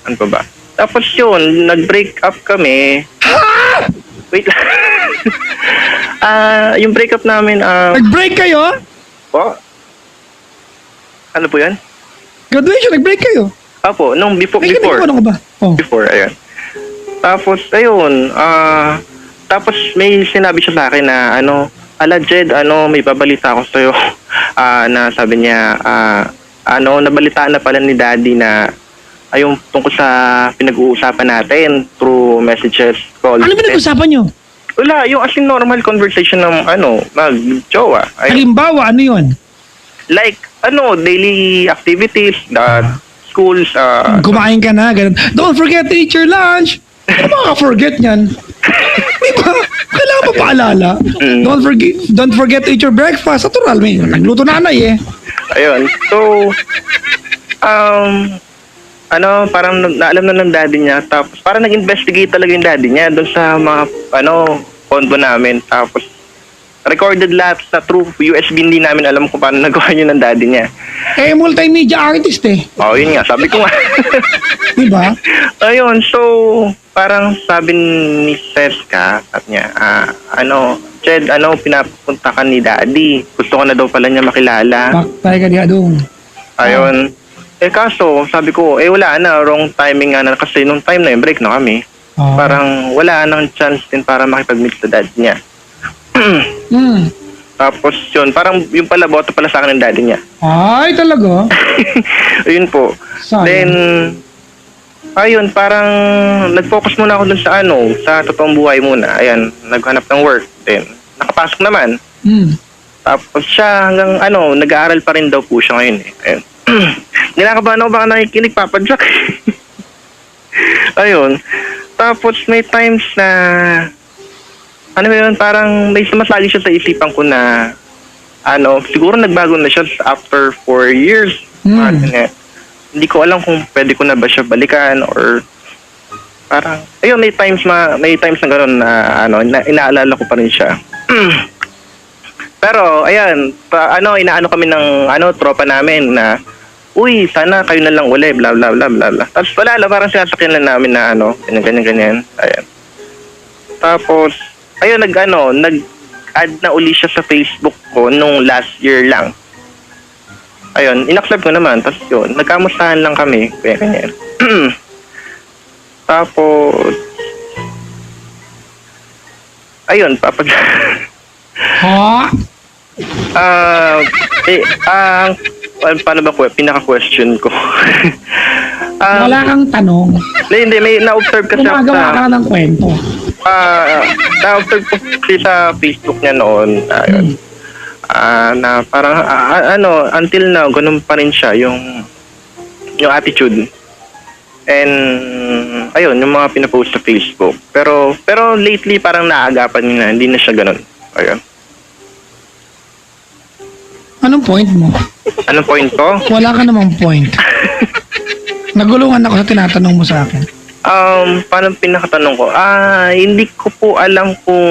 ano pa ba? Tapos yun, nag-break up kami. Wait lang. Yung break up namin, Nag-break kayo? po? Ano po yan? Graduation, nag-break kayo? Apo, nung before. Ano ka ba? Oh. Before, ayun. Tapos, ayun, tapos may sinabi siya sa akin na, ala Jed, may babalita ako sa'yo. Na sabi niya, nabalitaan na pala ni Daddy na, yung tungkol sa pinag-uusapan natin through messages, calls. Ano pinag-usapan nyo? Wala, yung as in normal conversation ng, mag-jowa. Ayun. Halimbawa, ano yun? Like, daily activities, schools, Kumain ka na, ganun. Don't forget to eat your lunch. Ano makaka-forget niyan? Diba? Kailangan pa paalala. Don't forget to eat your breakfast. Natural, may nagluto nanay eh. Ayun. So, parang naalam na ng daddy niya. Tapos, parang nag-investigate talaga yung daddy niya doon sa mga, condo namin. Tapos, recorded lahat sa through USB, hindi namin alam kung paano nagawa yun ng daddy niya. Eh, multimedia artist eh. Yun nga. Sabi ko nga. Diba? Ayun. So, parang sabi ni Seska, sabi niya, Jed, pinapunta ka ni daddy. Gusto ko na daw pala niya makilala. Tayo ka diya doon. Ayun. Kaso, sabi ko, wala na, wrong timing nga na kasi nung time na yun, break na kami. Parang wala nang chance din para makipag-meet sa dad niya. Tapos yun, parang yung pala, boto pala sa akin ng daddy niya. Ay, talaga? Ayun po. Sayang. Then, ayun, parang nag-focus muna ako dun sa sa totoong buhay muna. Ayan, naghanap ng work. Then, nakapasok naman. Tapos siya hanggang nag-aaral pa rin daw po siya ngayon eh. Ayun. Nilakabahan ako baka nakikinig, Papa Jack. Ayun. Tapos may times na parang may sumasali siya sa isipan ko na siguro nagbago na siya after 4 years. Hindi ko alam kung pwede ko na ba siya balikan or parang ayun, may times na gano'n na inaalala ko pa rin siya. Pero ayan, inaano kami ng tropa namin na uy, sana kayo na lang uli, bla bla bla bla bla. Tapos wala, parang sinasakyan lang namin na ganyan. Ayan. Tapos ayun, nag-add na uli siya sa Facebook ko nung last year lang. Ayun, in-accept ko naman. Tapos yun, nagkamustahan lang kami. Kaya ganyan. Tapos, ayun, Ha? paano ba pinaka-question ko? Wala kang tanong. Hindi, may na-observe kasi ako Gumagawa ka ng kwento. na-observe ko kasi sa Facebook niya noon. Ayun. Na parang until now ganun pa rin siya yung attitude. And ayun, yung mga pinapost sa Facebook. Pero lately parang naagapan niya na hindi na siya ganun. Ayun. Anong point mo? Anong point ko? Wala ka namang point. Nagulungan ako sa tinatanong mo sa akin. Paano pinakatanong ko? Hindi ko po alam kung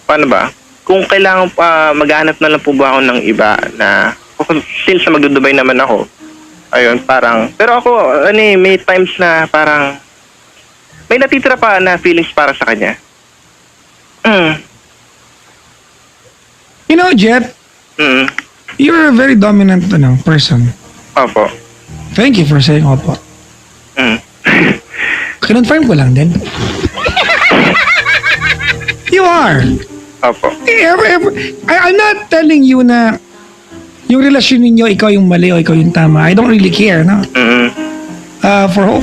paano ba? Kung kailangan maghanap na lang po ba ako ng iba na since magdudubay naman ako. Ayun, parang pero ako may times na parang may natitira pa na feelings para sa kanya. You know, Jet, you're a very dominant person. Opo. Thank you for saying opo. Kinonfirm ko lang din. You are. Opo. I'm not telling you na yung relasyon ninyo, ikaw yung mali o ikaw yung tama. I don't really care, no? Mm.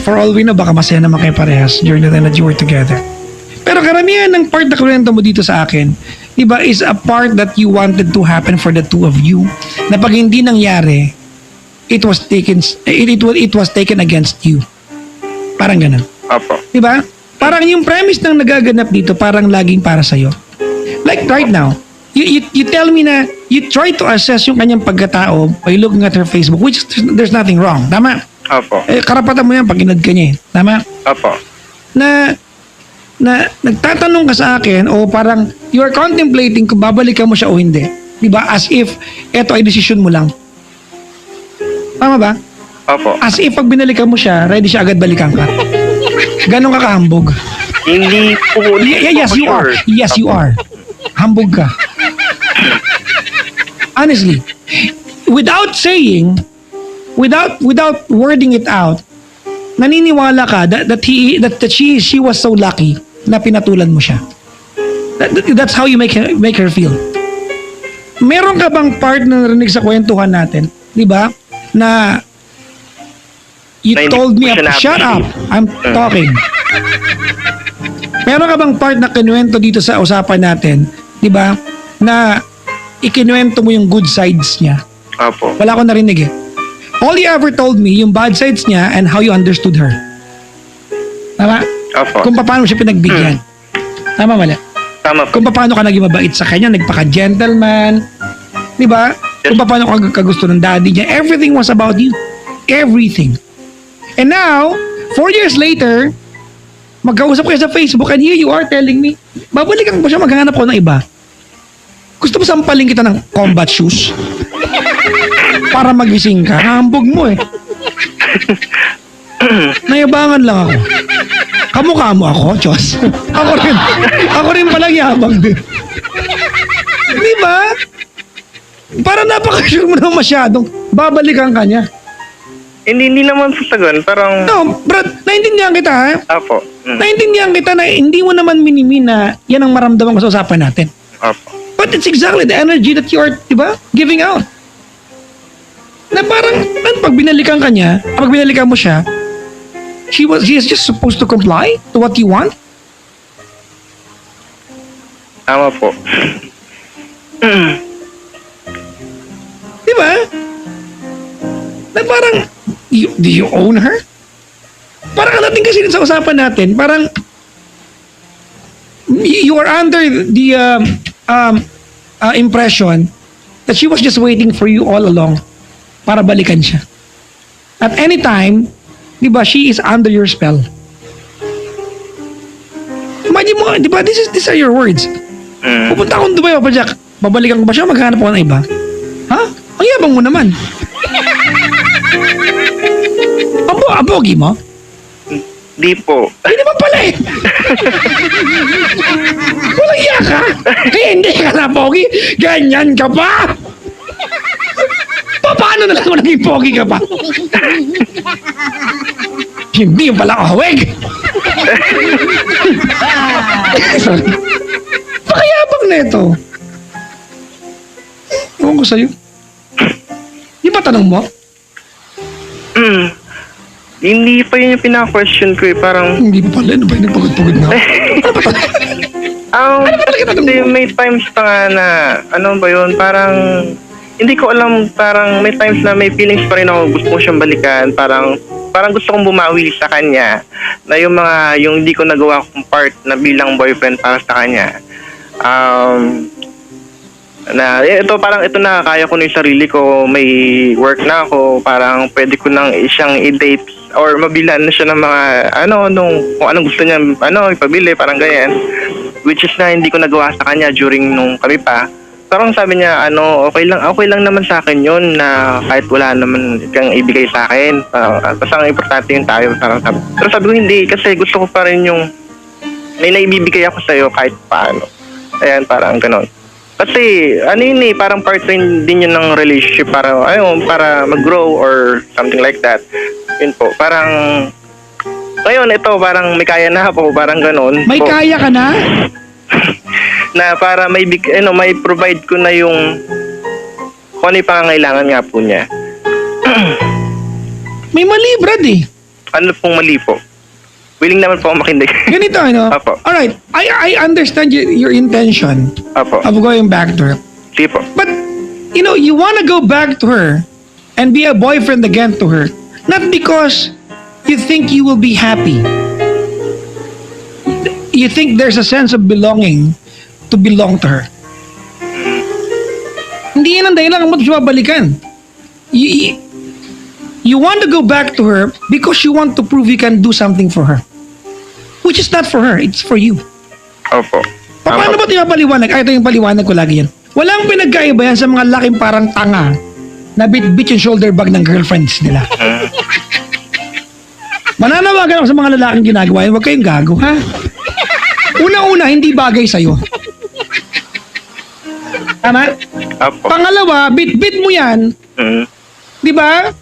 For all we know, baka masaya naman kayo parehas during the time that you were together. Pero karamihan ng part na kwento mo dito sa akin, diba, is a part that you wanted to happen for the two of you. Na pag hindi nangyari, it was taken against you. Parang ganun. Opo. Diba? Parang yung premise ng nagaganap dito, parang laging para sa'yo. Like right now, you tell me na you try to assess yung kanyang pagkatao by looking at her Facebook, which there's nothing wrong. Tama? Opo. Karapatan mo yan pag inad ka niya eh. Tama? Opo. Na nagtatanong ka sa akin o parang you are contemplating kung babalikan mo siya o hindi. Diba? As if eto ay decision mo lang. Tama ba? Opo. As if pag binalikan mo siya, ready siya agad balikan ka. Ganon ka kahambog. Hindi po. Yes, you are. Yes, you are. Hambog ka. Honestly, without saying, without wording it out, naniniwala ka that she was so lucky na pinatulan mo siya. That's how you make her feel. Meron ka bang part na narinig sa kwentuhan natin, di ba? Na you Na hindi told me, ko sinabi. shut up, I'm talking. Meron ka bang part na kinuwento dito sa usapan natin, di ba? Na ikinuwento mo yung good sides niya. Opo. Wala ko narinig eh. All you ever told me, yung bad sides niya and how you understood her. Tama? Opo. Kung paano siya pinagbigyan. Tama, mali? Tama po. Kung paano ka naging mabait sa kanya, nagpaka-gentleman. Di ba? Kung paano ka gusto ng daddy niya. Everything was about you. Everything. And now, 4 years later, magkausap kayo sa Facebook and here you are telling me, babalikan ko siya, maghanap ko ng iba. Gusto mo sampaling kita ng combat shoes? Para magising ka. Hambog mo eh. Nayabangan lang ako. Kamukha mo ako, Diyos. Ako rin palang yabang din. Di ba? Para napaka-sure mo naman masyadong babalikan ka niya. Hindi naman po sa ganun. Parang, No, Brad, naintindihan kita ha? opo. Naintindihan kita na hindi mo naman minimin na yan ang maramdaman ko sa usapan natin. Opo. But it's exactly the energy that you are, di ba, giving out. Na parang, pag binalikan ka niya, pag binalikan mo siya, she is just supposed to comply to what you want. Tama po. Di ba? Na parang, do you own her? Parang natin kasi sa usapan natin, parang, you are under the impression that she was just waiting for you all along para balikan siya. At any time, di ba, she is under your spell. Imagine mo, di ba, these are your words. Pupunta akong Dubai, Papa Jack. Babalikan ko ba siya? Maghanap ako ng iba. Ha? Ang yabang mo naman. Abogi mo? Di po. Hindi naman pala eh. Walang iya ka. Hindi ka na pogi. Ganyan ka pa. Paano na lang mo naging pogi ka pa? Hindi yung pala kahawig. Sorry. Pakayabang na ito. Ewan ko sa'yo. Di ba tanong mo? Hindi pa yun yung pinaka-question ko eh. Parang, Hindi pa pala. Ano ba yung nagpagod-pagod na? kasi may times pa nga na, ano ba yun, parang, hindi ko alam, parang may times na may feelings pa rin ako, gusto ko siyang balikan, parang gusto kong bumawi sa kanya, na yung hindi ko nagawa kong part na bilang boyfriend para sa kanya. Na ito na kaya ko na yung sarili ko, may work na ako, parang pwede ko nang siyang i-date or mabilan na siya ng mga kung anong gusto niya ipabili, parang ganyan, which is na hindi ko nagawa sa kanya during nung kami pa. Parang sabi niya okay lang naman sa akin yun, na kahit wala naman kang ibigay sa akin, basta ang importante yung tayo, parang sabi. Pero sabi ko hindi, kasi gusto ko pa rin yung may naibibigay ako sa'yo kahit paano. Ayan, parang ganon. Kasi, parang part din yun ng relationship para mag-grow or something like that. Yun po, parang, ngayon, ito, parang may kaya na po, parang ganon. May po. kaya ka na? na para may provide ko na yung kung ano yung pangangailangan nga po niya. May mali, Brad eh. Ano pong mali po? Willing naman po ako makinig. Ganito, ano? Apo. Alright, I understand your intention Apo. of going back to her. Sige po. But, you wanna go back to her and be a boyfriend again to her, not because you think you will be happy. You think there's a sense of belonging to belong to her. Hindi yan ang dahilan kung ba't siya babalikan. You want to go back to her because you want to prove you can do something for her. Which is not for her, it's for you. Opo. Paano ba ito yung paliwanag? Ito yung paliwanag ko lagi yan. Walang pinagkaiba yan sa mga laking parang tanga na bit-bit yung shoulder bag ng girlfriends nila. Mananawagan ako sa mga lalaking ginagawa yan, huwag kayong gago, ha? Una-una, hindi bagay sa'yo. Tama? Opo. Pangalawa, bit-bit mo yan, di ba?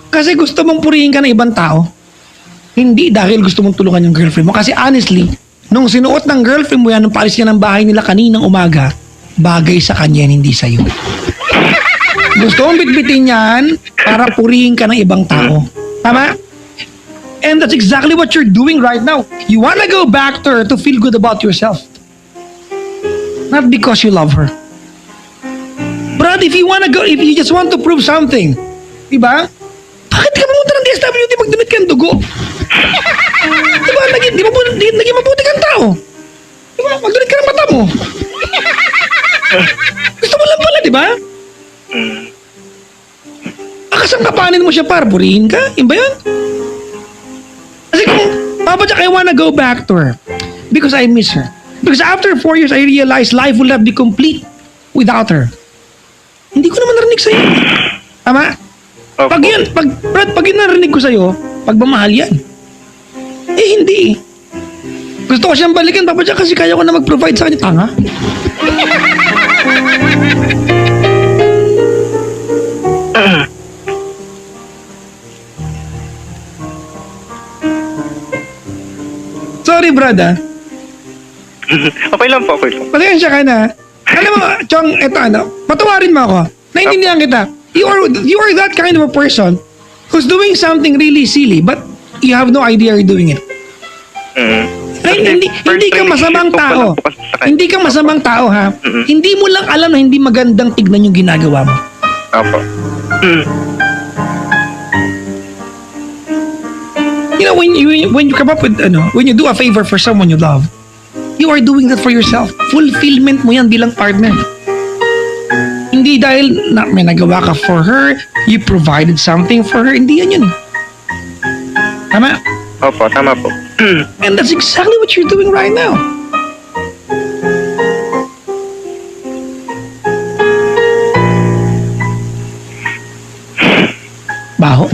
Kasi gusto mong purihin ka ng ibang tao. Hindi dahil gusto mong tulungan yung girlfriend mo. Kasi honestly, nung sinuot ng girlfriend mo yan, nung paalis niya ng bahay nila kaninang umaga, bagay sa kanya yan, hindi sa'yo. Gusto mong bitbitin yan para purihin ka ng ibang tao. Tama? And that's exactly what you're doing right now. You wanna go back to her to feel good about yourself. Not because you love her. Brad, if you just want to prove something, di ba? Bakit ka pumunta ng DSWD magdunit ka ng dugo? Di ba? Naging mabuti kang tao. Di ba? Magdunit ka ng mata mo. Gusto mo lang pala, di ba? Akasangapanin mo siya para purihin ka? Yun ba yun? Kasi kung, Papa Jack, I wanna go back to her because I miss her. Because after 4 years, I realized life will not be complete without her. Hindi ko naman narinig sa'yo. Tama? Opo. Pag yun narinig ko sa'yo, pagmamahal yan. Eh, hindi. Gusto ko siyang balikan, Papa Jack, kasi kaya ko na mag-provide sa kanya. Tanga. Sorry, brother. Okay lang po, okay lang. Pasensya ka na. Alam mo, Chong, eto patawarin mo ako. Naintindihan kita. You are that kind of a person who's doing something really silly but you have no idea you're doing it. Hindi ka masamang tao. Hindi ka masamang tao, ha? Hindi mo lang alam na hindi magandang tignan yung ginagawa mo. Opo. When you come up with, when you do a favor for someone you love, you are doing that for yourself. Fulfillment mo yan bilang partner. Hindi dahil may nagawa ka for her, you provided something for her. Hindi yan yun. Tama? Opo, tama po. And that's exactly what you're doing right now. Baho.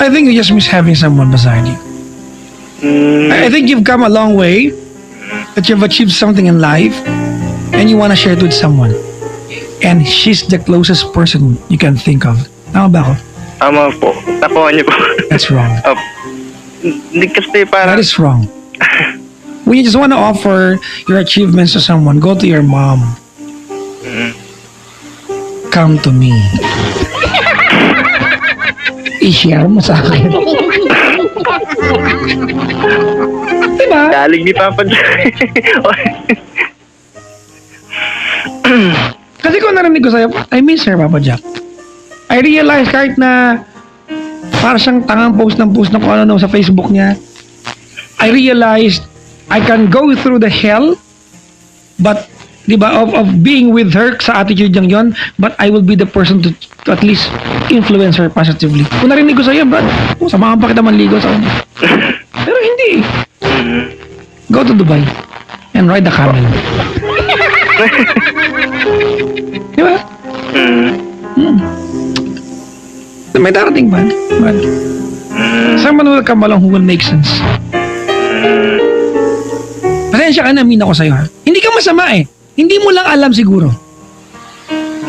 I think you just miss having someone beside you. I think you've come a long way, that you've achieved something in life, and you want to share it with someone. And she's the closest person you can think of. Tama ba ako? Tama po. Nakuha niyo po. That's wrong. Opo. Hindi kasi That parang... is wrong. When you just want to offer your achievements to someone, go to your mom. Come to me. I-share mo sa akin. Diba? Galing ni Papa Jack. Kasi kung narinig ko sa'yo, I miss her, Papa Jack. I realize kahit na para siyang tangang post na kung ano sa Facebook niya, I realized I can go through the hell, but, di ba, of being with her sa attitude niyang yon, but I will be the person to at least influence her positively. Kung narinig ko sa'yo, Brad, samahan pa kita manligo sa kanya. Pero hindi. Go to Dubai and ride the camel. Di ba? May darating ba? But someone will come along who will make sense. Pasensya ka na, amin ako sa'yo, ha? Hindi ka masama eh. Hindi mo lang alam siguro.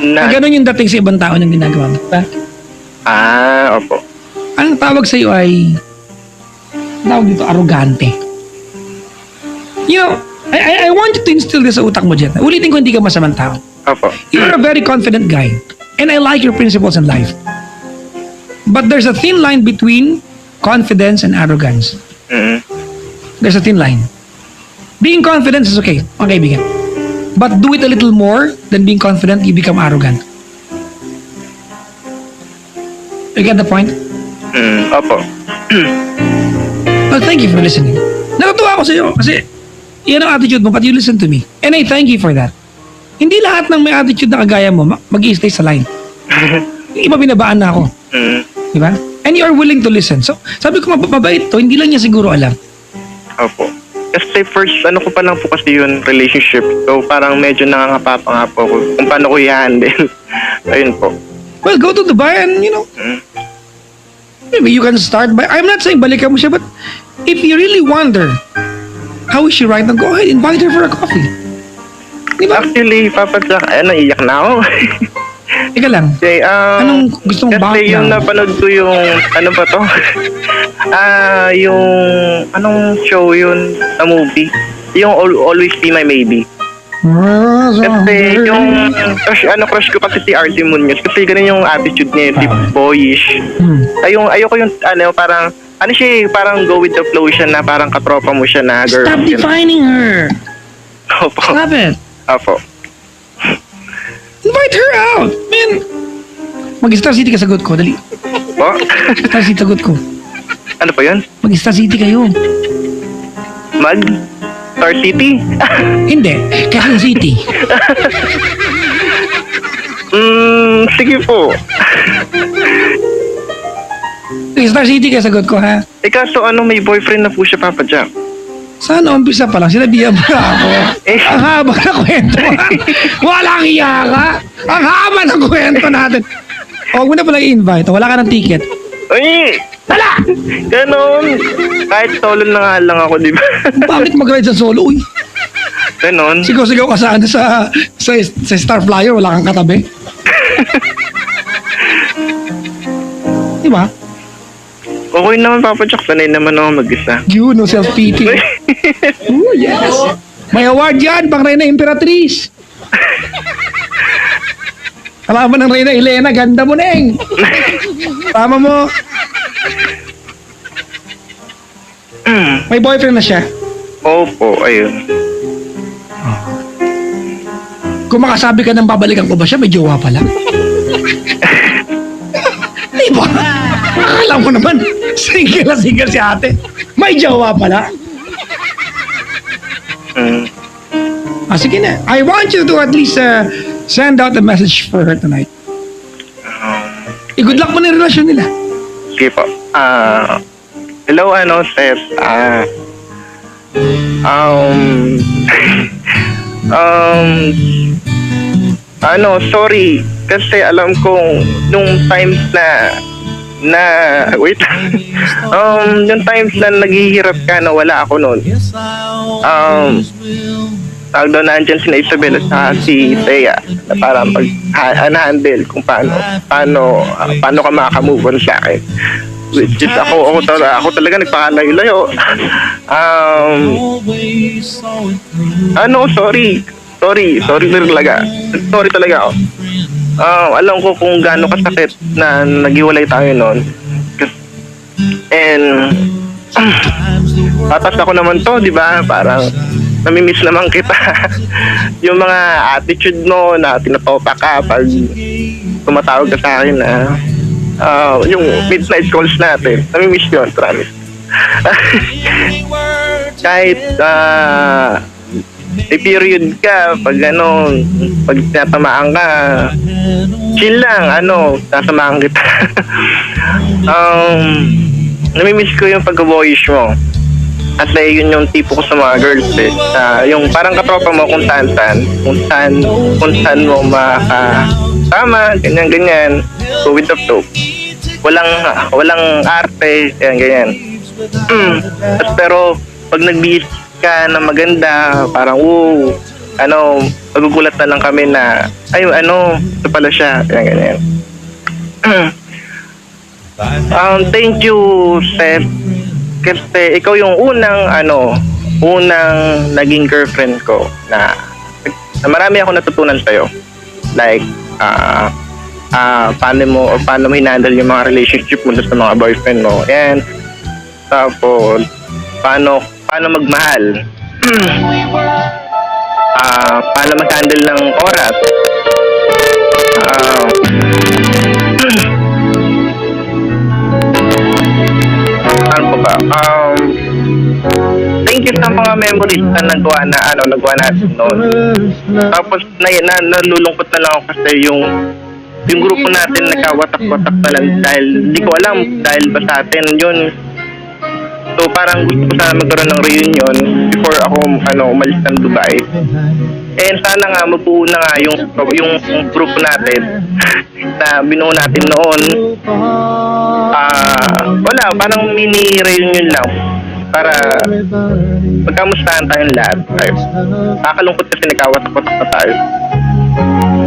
Na ganun yung dating sa ibang tao ng ginagawa mo. Diba? Opo. Ang tawag sa'yo ay tawag dito, arrogante. You know, I want you to instill this sa utak mo, Jet. Ulitin ko, hindi ka masamang tao. Opo. You're a very confident guy. And I like your principles in life. But there's a thin line between confidence and arrogance. Mm. There's a thin line. Being confident is okay. Okay, kaibigan. But do it a little more than being confident, you become arrogant. You get the point? Opo. Well, thank you for listening. Natutuwa ako sa iyo kasi yan ang attitude mo, but you listen to me. And I thank you for that. Hindi lahat ng may attitude na kagaya mo mag-i-stay sa line. Yung iba binabaan na ako. Mm. Di ba? And you are willing to listen. So, sabi ko, mabait to, hindi lang niya siguro alam. Opo. Kasi first, ano ko pa lang po kasi yun, relationship. So, parang medyo nangangapapa nga po ako kung paano ko i-handle. Ayun po. Well, go to Dubai and, you know, maybe you can start by, I'm not saying balikan mo siya, but if you really wonder, how is she right now, go ahead, invite her for a coffee. Di ba? Actually, Papa Jack, naiyak na ako. Ika lang. Okay, Anong gusto mong bakit kasi yung na? napanood ko yung, ano ba to? Yung, anong show yun sa movie? Yung Always Be My Maybe. Kasi yung crush ko kasi si Artie Munoz kasi ganun yung attitude niya, tip boyish. Ayoko yung parang siya, parang go with the flow siya na parang katropa mo siya na girl. Stop defining her. Opo. Stop it. Opo. Invite her out. Man. Mag-Star City ka, sagot ko. Dali. Po? Star City, sagot ko. Ano pa yun? Mag-Star City kayo. Star City? Hindi. Quezon City. Sige po. Star City ka, sagot ko, ha? Kaso may boyfriend na po siya, Papa Jack. Sana umpisa pa lang, sinabihan mo na ako. Ang haba na kwento. Walang iya ka. Ang haba ng kwento natin. Huwag mo na pala i-invite. Wala ka ng ticket. Ay! Tala! Ganon. Kahit solo na nga lang ako, di ba? Bakit mag-ride sa solo? Uy, Ganon. sigaw-sigaw ka sana sa Star Flyer. Wala kang katabi. Di ba? Okay naman, Papa Jack. Sanay naman ako mag-isa. You, no self-pity. Oh, yes. May award yan, pang Reyna Imperatriz. Kalaban ng Reyna Elena, ganda mo, Neng. Tama mo. May boyfriend na siya. Opo, ayun. Kung makasabi ka ng babalikan ko ba siya, may jowa pala. Di ba? Akala mo naman, single na single si ate. May jowa pala. Sige na. I want you to at least send out a message for her tonight. Good luck mo na yung relasyon nila. Sige po. Hello, Seth. Sorry. Kasi alam kong nung times wait. Yung times na naghihirap ka na wala ako noon. Tawag doon nandyan sina Isabel at si Thea na parang handle kung paano ka makamove on sa akin. Which is ako talaga nagpakalayo-layo. Sorry talaga. Sorry talaga ako. Alam ko kung gaano kasakit na naghiwalay tayo noon. And patas ako naman to, di ba? Parang namimiss naman kita. Yung mga attitude mo na tinatopa ka pag tumatawag ka sa akin na yung midnight calls natin. Namimiss yun, promise. Kahit may period ka, pag tinatamaan ka, chill lang, tatamaan kita. Namimiss ko yung pag-voice mo. At yun yung tipo ko sa mga girls yung parang katropa mo kung saan mo makasama, ganyan, go with the flow. Walang arte, ganyan. Pero pag nag-beat ka na maganda, parang magugulat na lang kami na ito pala siya, ganyan. Thank you, Seth. kasi ikaw yung unang naging girlfriend ko na marami ako natutunan sa'yo. Like, paano mo hinandle yung mga relationship mo sa mga boyfriend mo. And, tapos, paano magmahal. Paano mag-handle ng oras. Ano pa ba? Thank you sa mga memories na nagawa natin noon. Tapos nalulungkot na lang ako kasi yung grupo natin nagkawatak-watak na lang dahil hindi ko alam dahil ba sa atin yun. So parang gusto ko sana magkaroon ng reunion before ako umalis ng Dubai. And sana nga mabuo na nga yung grupo natin na binuo natin noon. Wala, parang mini reunion lang para magkamustahan tayong lahat. Nakakalungkot kasi nagkawatak-watak na tayo.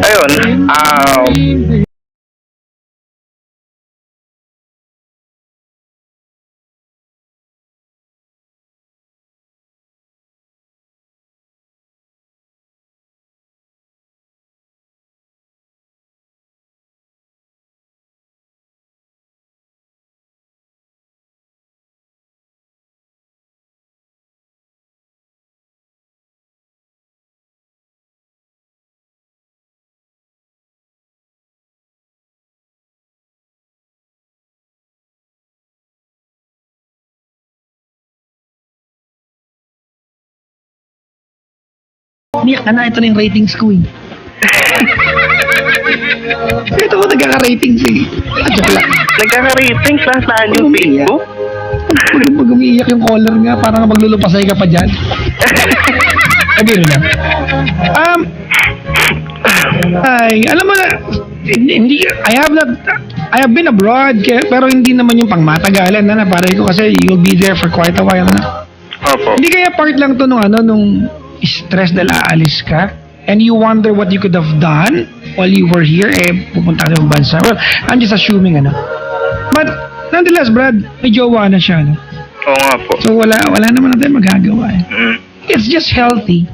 Ayun, Umiyak ka na, ito na yung ratings ko eh. Ito ko nagkaka-ratings eh. Joke lang. nagkaka-ratings lang saan yung Facebook? Pag umiiyak yung caller nga, parang maglulupasay ka pa dyan. Abiro lang. Alam mo na, hindi, I have been abroad, pero hindi naman yung pangmatagalan na pare ko kasi you'll be there for quite a while na. Opo. Hindi kaya part lang to nung stress dahil aalis ka and you wonder what you could have done while you were here, pupunta ka sa bansa. Well, I'm just assuming, But, nonetheless, Brad, may jowa na siya, Oo nga po. So, wala naman natin magagawa, It's just healthy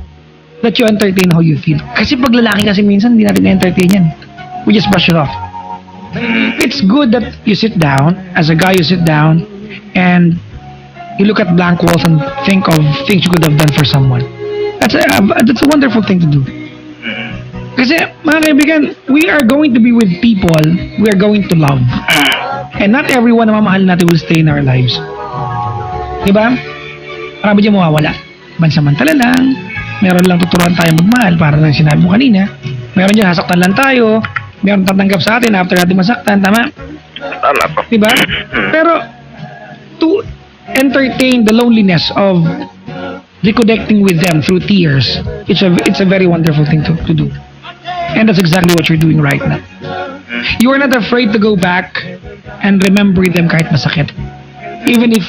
that you entertain how you feel. Kasi pag lalaki kasi minsan, hindi natin na-entertain yan. We just brush it off. It's good that you sit down, as a guy you sit down, and you look at blank walls and think of things you could have done for someone. That's a wonderful thing to do. Kasi, mga kaibigan, we are going to be with people we are going to love. And not everyone na mamahal natin will stay in our lives. Diba? Marami dyan mawawala. Bansamantala lang. Meron lang tuturuan tayo magmahal para lang sinabi mo kanina. Meron dyan hasaktan lang tayo. Meron tatanggap sa atin after natin masaktan. Tama? Tama po. Diba? Pero, to entertain the loneliness of reconnecting with them through tears, it's a very wonderful thing to do. And that's exactly what you're doing right now. You are not afraid to go back and remember them kahit masakit. Even if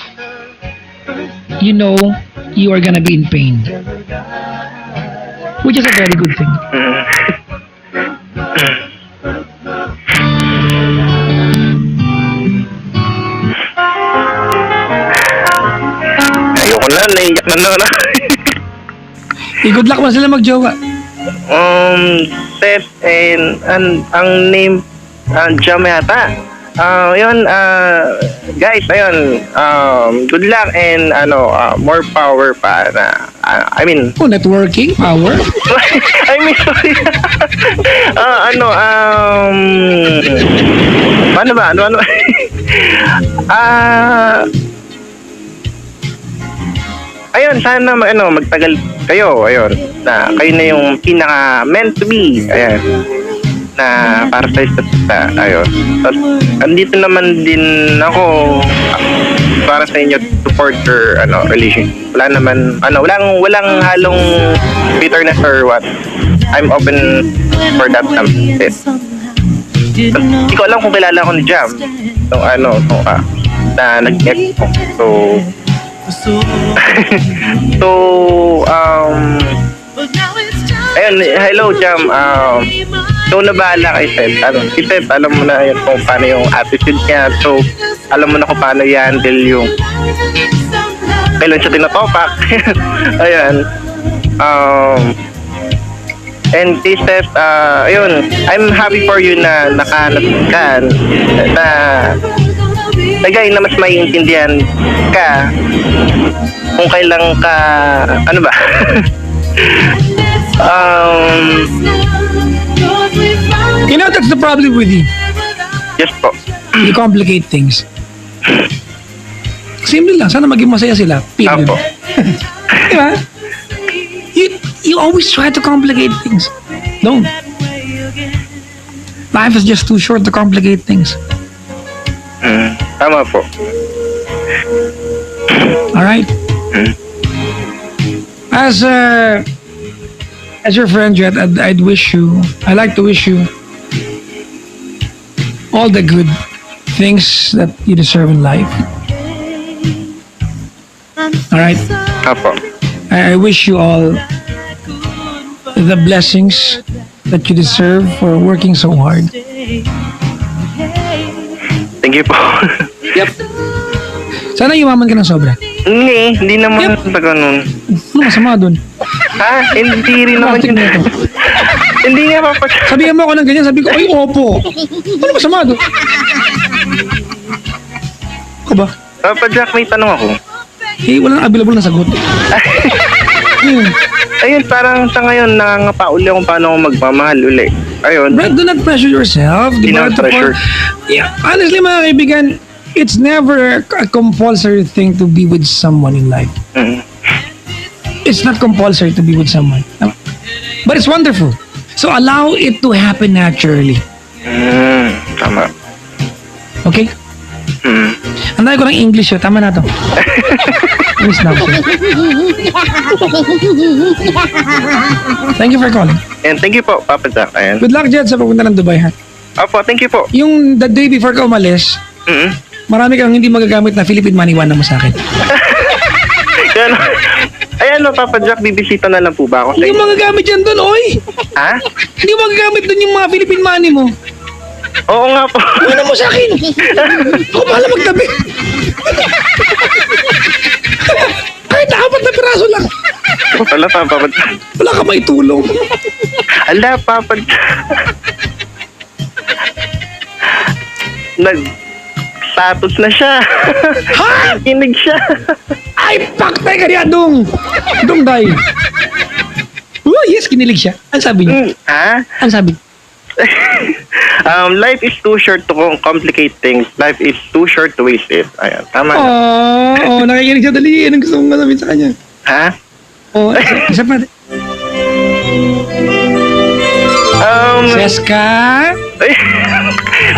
you know you are gonna be in pain. Which is a very good thing. Ayoko na, naiyak na naman. Good luck mo sila magjowa. Seth and ang name Jam yata. Yun, guys, ayun, good luck and more power pa na, I mean, Networking, power. I mean, sorry. Ano ba? Ayun, sana magtagal kayo, ayun, na kayo na yung pinaka meant to be, ayan, na para sa isa't isa, ayun. Tapos, andito naman din ako para sa inyo to support your relationship. Wala naman, walang halong bitterness or what. I'm open for that. Hindi ko alam kung kilala ko ni Jam. Na nag-ex ko. So, ayun, hello Jam. So, nabahala kay Seth. Si Seth, alam mo na yun kung paano yung attitude niya. So, alam mo na kung paano i-handle yung kailan siya tinatopak. Ayan. And kay Steph, ayun, I'm happy for you na nakahanap ka, na tagay na mas maiintindihan ka kung kailan ka, ano ba? You know, that's the problem with you. Yes po. You complicate things. Simple lang. Sana maging masaya sila. Period. Apo. Diba? You always try to complicate things. Don't. Life is just too short to complicate things. Tama po. Alright? As your friend, Jet, I'd like to wish you all the good things that you deserve in life. Alright? Apo. I wish you all the blessings that you deserve for working so hard. Thank you po. Yep. Sana yumaman ka ng sobra. Hindi naman sa ganun. Ano masama dun? Ha? Hindi rin naman Bakit yun. nito? Hindi nga papat. Sabihan mo ako ng ganyan, sabi ko, ay, opo. Ano masama dun? Ako ba? Papa Jack, may tanong ako. Eh, walang available na sagot. Ayun, parang sa ngayon, nangangapa uli akong paano ako magmamahal uli. Ayun. Brad, do not pressure yourself. Hindi Diba? naman pressure. Yeah, honestly, mga kaibigan, it's never a compulsory thing to be with someone in life. Mm. It's not compulsory to be with someone. But it's wonderful. So allow it to happen naturally. Tama. Okay? Ang dami ko ng English yun. Tama na to. Miss na ako. Thank you for calling. And thank you po, Papa Jack. Ayan. Good luck, Jed, sa papunta ng Dubai, ha? Opo, thank you po. Yung the day before ka umalis, Mm-hmm. marami kang hindi magagamit na Philippine money, iwan na mo sa akin. Ayan no, Papa Jack, bibisita na lang po ba ako sa Hindi inyo? mo magagamit yan doon, oy! Ha? Hindi mo magagamit doon yung mga Philippine money mo. Oo nga po. Iwan na mo sa akin. Ako bahala magtabi. Kahit na 4 na piraso lang. Wala pa, Papa Jack. Wala ka maitulong. Ala, Papa Jack. Nag-status na siya. Ha? Kinig siya. Ay, paktay ka niya, Dong. Dong, day. Oh, yes, kinilig siya. Ano sabi niya? Ha? Ano sabi? Life is too short to complicate things. Life is too short to waste it. Ayan, tama na. Oh, nakikinig siya. Dali, anong gusto mong sabihin sa kanya? Ha? Oh, isa pa. Seska?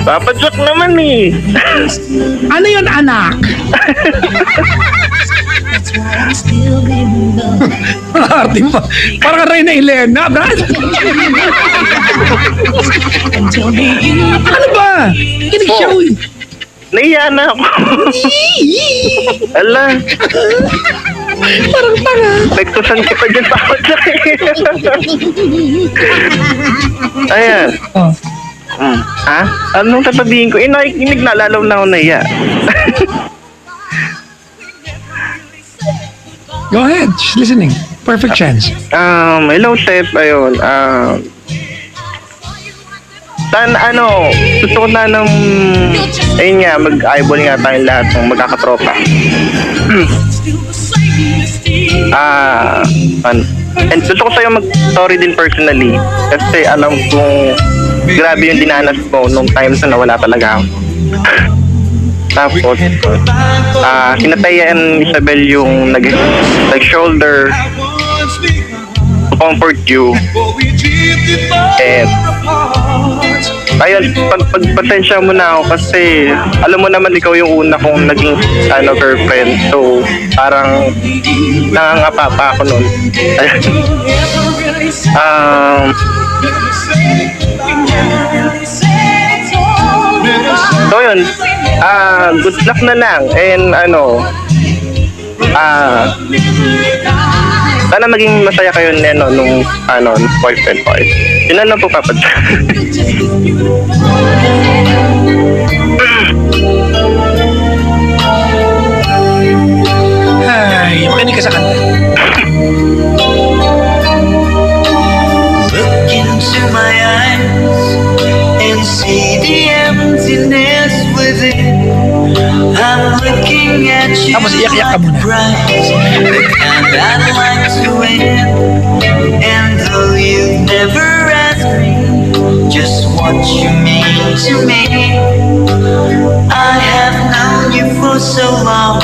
Papa Jack naman eh. Ano yun, anak? Arte pa. Parang Reyna Elena, Brad. Ano ba? Kinig siya, uy. Naiya na ako. Ala, Parang tanga. nagtusan kita dyan, Papa Jack. Ayan. Oh. Ha? Anong sasabihin ko? Nakikinig na, lalaw na ako naiya. Go ahead, she's listening. Perfect chance. Hello, Chef. Ayun. Gusto ko na ng, ayun nga, mag-eyeball nga tayong lahat ng magkakatropa. And gusto ko sa'yo mag-story din personally. Kasi alam kong grabe yung dinanas mo nung times na nawala talaga ako. Tapos, sina Taya and Isabel yung nag-shoulder to comfort you. And ayun, pagpasensya mo na ako kasi alam mo naman ikaw yung una kong naging girlfriend. So, parang nangangapa pa ako nun. So yun, good luck na lang. And sana maging masaya kayo nung boyfriend ko. Yun na lang po, Papa. Ay, sa kanta. Look into my eyes and see the emptiness within. I'm looking at you Tapos iyak-iyak ka muna. prize, and I'd like to win. And though you've never asked me just what you mean to me, I have known you for so long.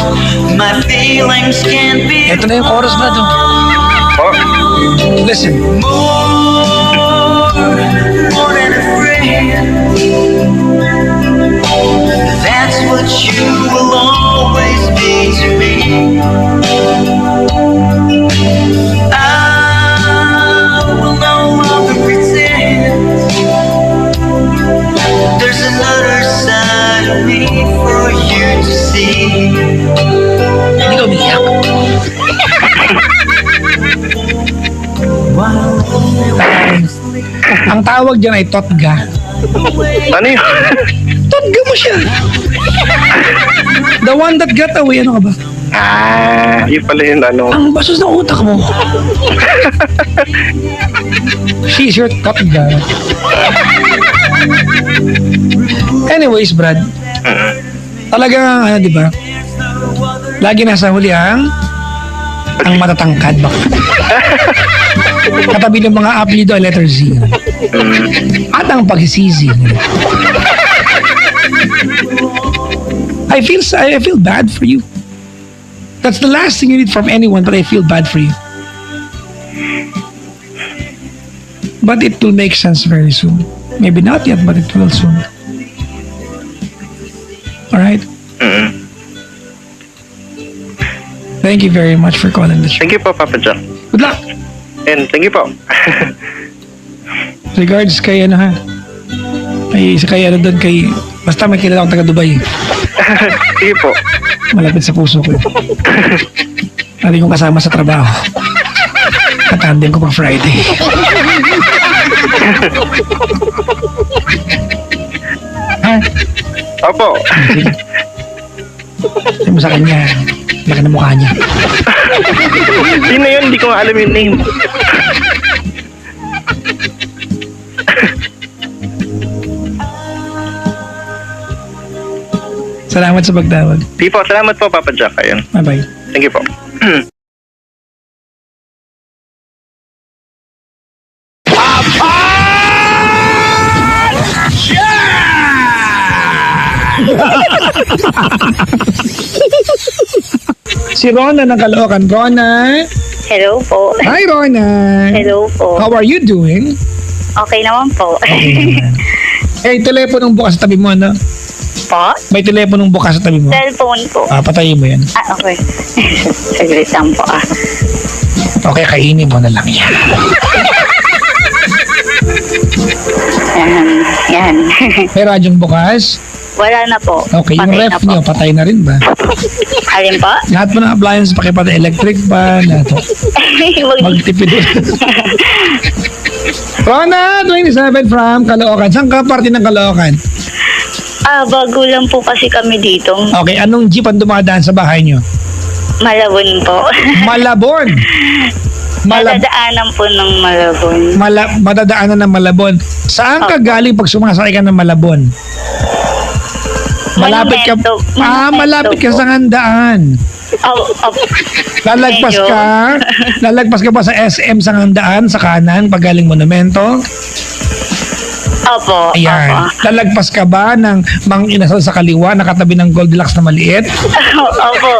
My feelings can't be Ito na yung chorus na to. Oh, Listen. more than a friend. That's what you will always be to me. I will no longer pretend. There's another side of me for you to see. Hindi ka umiyak. Ang tawag dyan ay totga. ano yun? Totga mo siya. The one that got away, ano ka ba? Yun pala yun, ano. Ang basos ng utak mo. She's your totga. Anyways, Brad. Talagang, ano, di ba? Lagi nasa huli ang matatangkad ba? Katabi ng mga apelido ay letter Z. At ang pagsisisi. I feel bad for you. That's the last thing you need from anyone, but I feel bad for you. But it will make sense very soon. Maybe not yet, but it will soon. Alright? Thank you very much for calling the show. Thank you po, Papa Jack. Good luck! And thank you po. Regards kay ano ha? Ay, isa kay ano doon kay... Basta may kilala akong taga Dubai. Sige po. Malapit sa puso ko. Lagi kong kasama sa trabaho. Katandem ko pag Friday. Ha? Opo. Sabi mo sa kanya, laki na mukha niya. Sino yun? Hindi ko nga alam yung name. Salamat sa pagtawag. Sige po, salamat po, Papa Jack. Ayun. Bye-bye. Thank you po. Si Rona ng Caloocan. Rona! Hello po. Hi, Rona! Hello po. How are you doing? Okay naman po. Eh, teleponong bukas sa tabi mo, ano? Po? May teleponong bukas sa tabi mo. Cellphone po. Patayin mo yan. Okay. Saglit lang po Okay, kainin mo na lang yan. Yan. May radyong bukas? Wala na po. Okay, yung Patay ref na po. nyo, patay na rin ba? Alin po? Lahat mo ng appliance, pakipata electric ba? Lahat. Magtipid. Rona, 27 from Caloocan. Saan ka parte ng Caloocan? Bago lang po kasi kami dito. Okay, anong jeep ang dumadaan sa bahay nyo? Malabon po. Malabon! Madadaanan po ng Malabon. Madadaanan ng Malabon. Saan ka galing pag sumasakay ka ng Malabon? Malapit ka. Monumento. Malapit ka po. sa handaan. Lalagpas Medyo. ka. Lalagpas ka pa sa SM sa handaan sa kanan pag galing monumento. Opo. Ayan. Opo. Lalagpas ka ba ng Mang Inasal sa kaliwa nakatabi ng Goldilocks na maliit? Opo.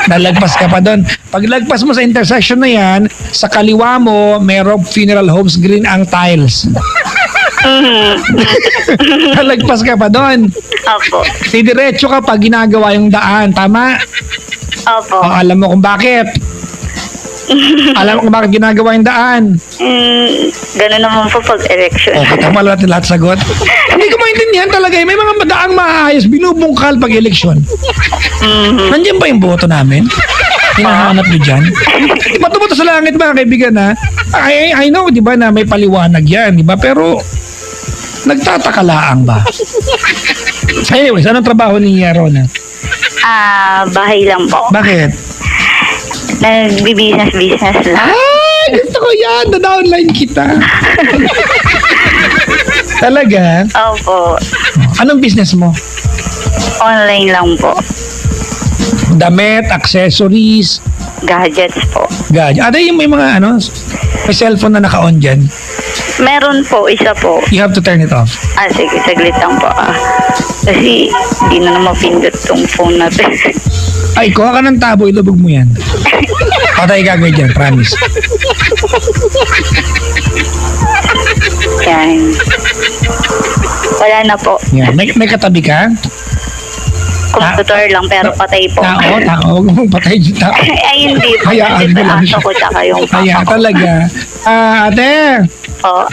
Lalagpas ka pa doon. Paglagpas mo sa intersection na yan, sa kaliwa mo, merong funeral homes, green ang tiles. Lalagpas ka pa doon. Opo. Didiretso ka pag ginagawa yung daan. Tama? Opo. O, alam mo kung bakit. Alam mo kung bakit ginagawa yung daan. Ganun naman po pag election. Okay, tama lahat sagot. Hindi ko maintindihan talaga eh. May mga daang maayos, binubungkal pag eleksyon. Nandiyan ba yung boto namin? Hinahanap nyo dyan? Matumoto sa langit mga kaibigan ha. I know, di ba, na may paliwanag yan, di ba? Pero, nagtataka-laang ba? Anyways, anong trabaho ni Rona? Bahay lang po. Bakit? Nagbi-business lang. Ay, gusto ko yan. Na-downline kita. Talaga? Opo. Anong business mo? Online lang po. Damit, accessories, Gadgets po. gadget. Ano yung may mga may cellphone na naka-on dyan? Meron po, isa po. You have to turn it off. Sige, saglit lang po. Kasi di na naman pindot tong phone natin. Ay, kuha ka ng tabo, ilubog mo yan. Patay gagawin dyan, promise. Yan. Wala na po. Yan. May katabi ka? Computer lang pero patay po. Tao. Huwag mong patay yung tao. Ay, hindi po. Hayaan mo lang Aso siya. ko tsaka yung Kaya papa ko. talaga. Ate, Po.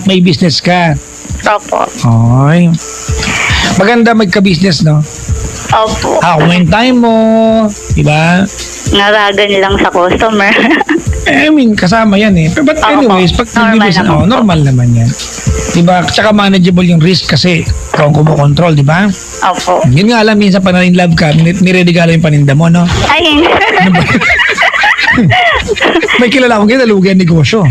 may business ka. Opo. Ay. Maganda magka-business, no? Opo. When time mo, diba? Naragan lang sa customer. I mean, kasama yan eh. But anyways, pag Normal nag-business, naman po. normal naman yan. Diba? Tsaka manageable yung risk kasi ikaw ang kumukontrol, diba? Opo. Yun nga alam, minsan pag na-in-love ka, nireregalo yung paninda mo, no? Ay, May kilala akong kinalugi ang negosyo.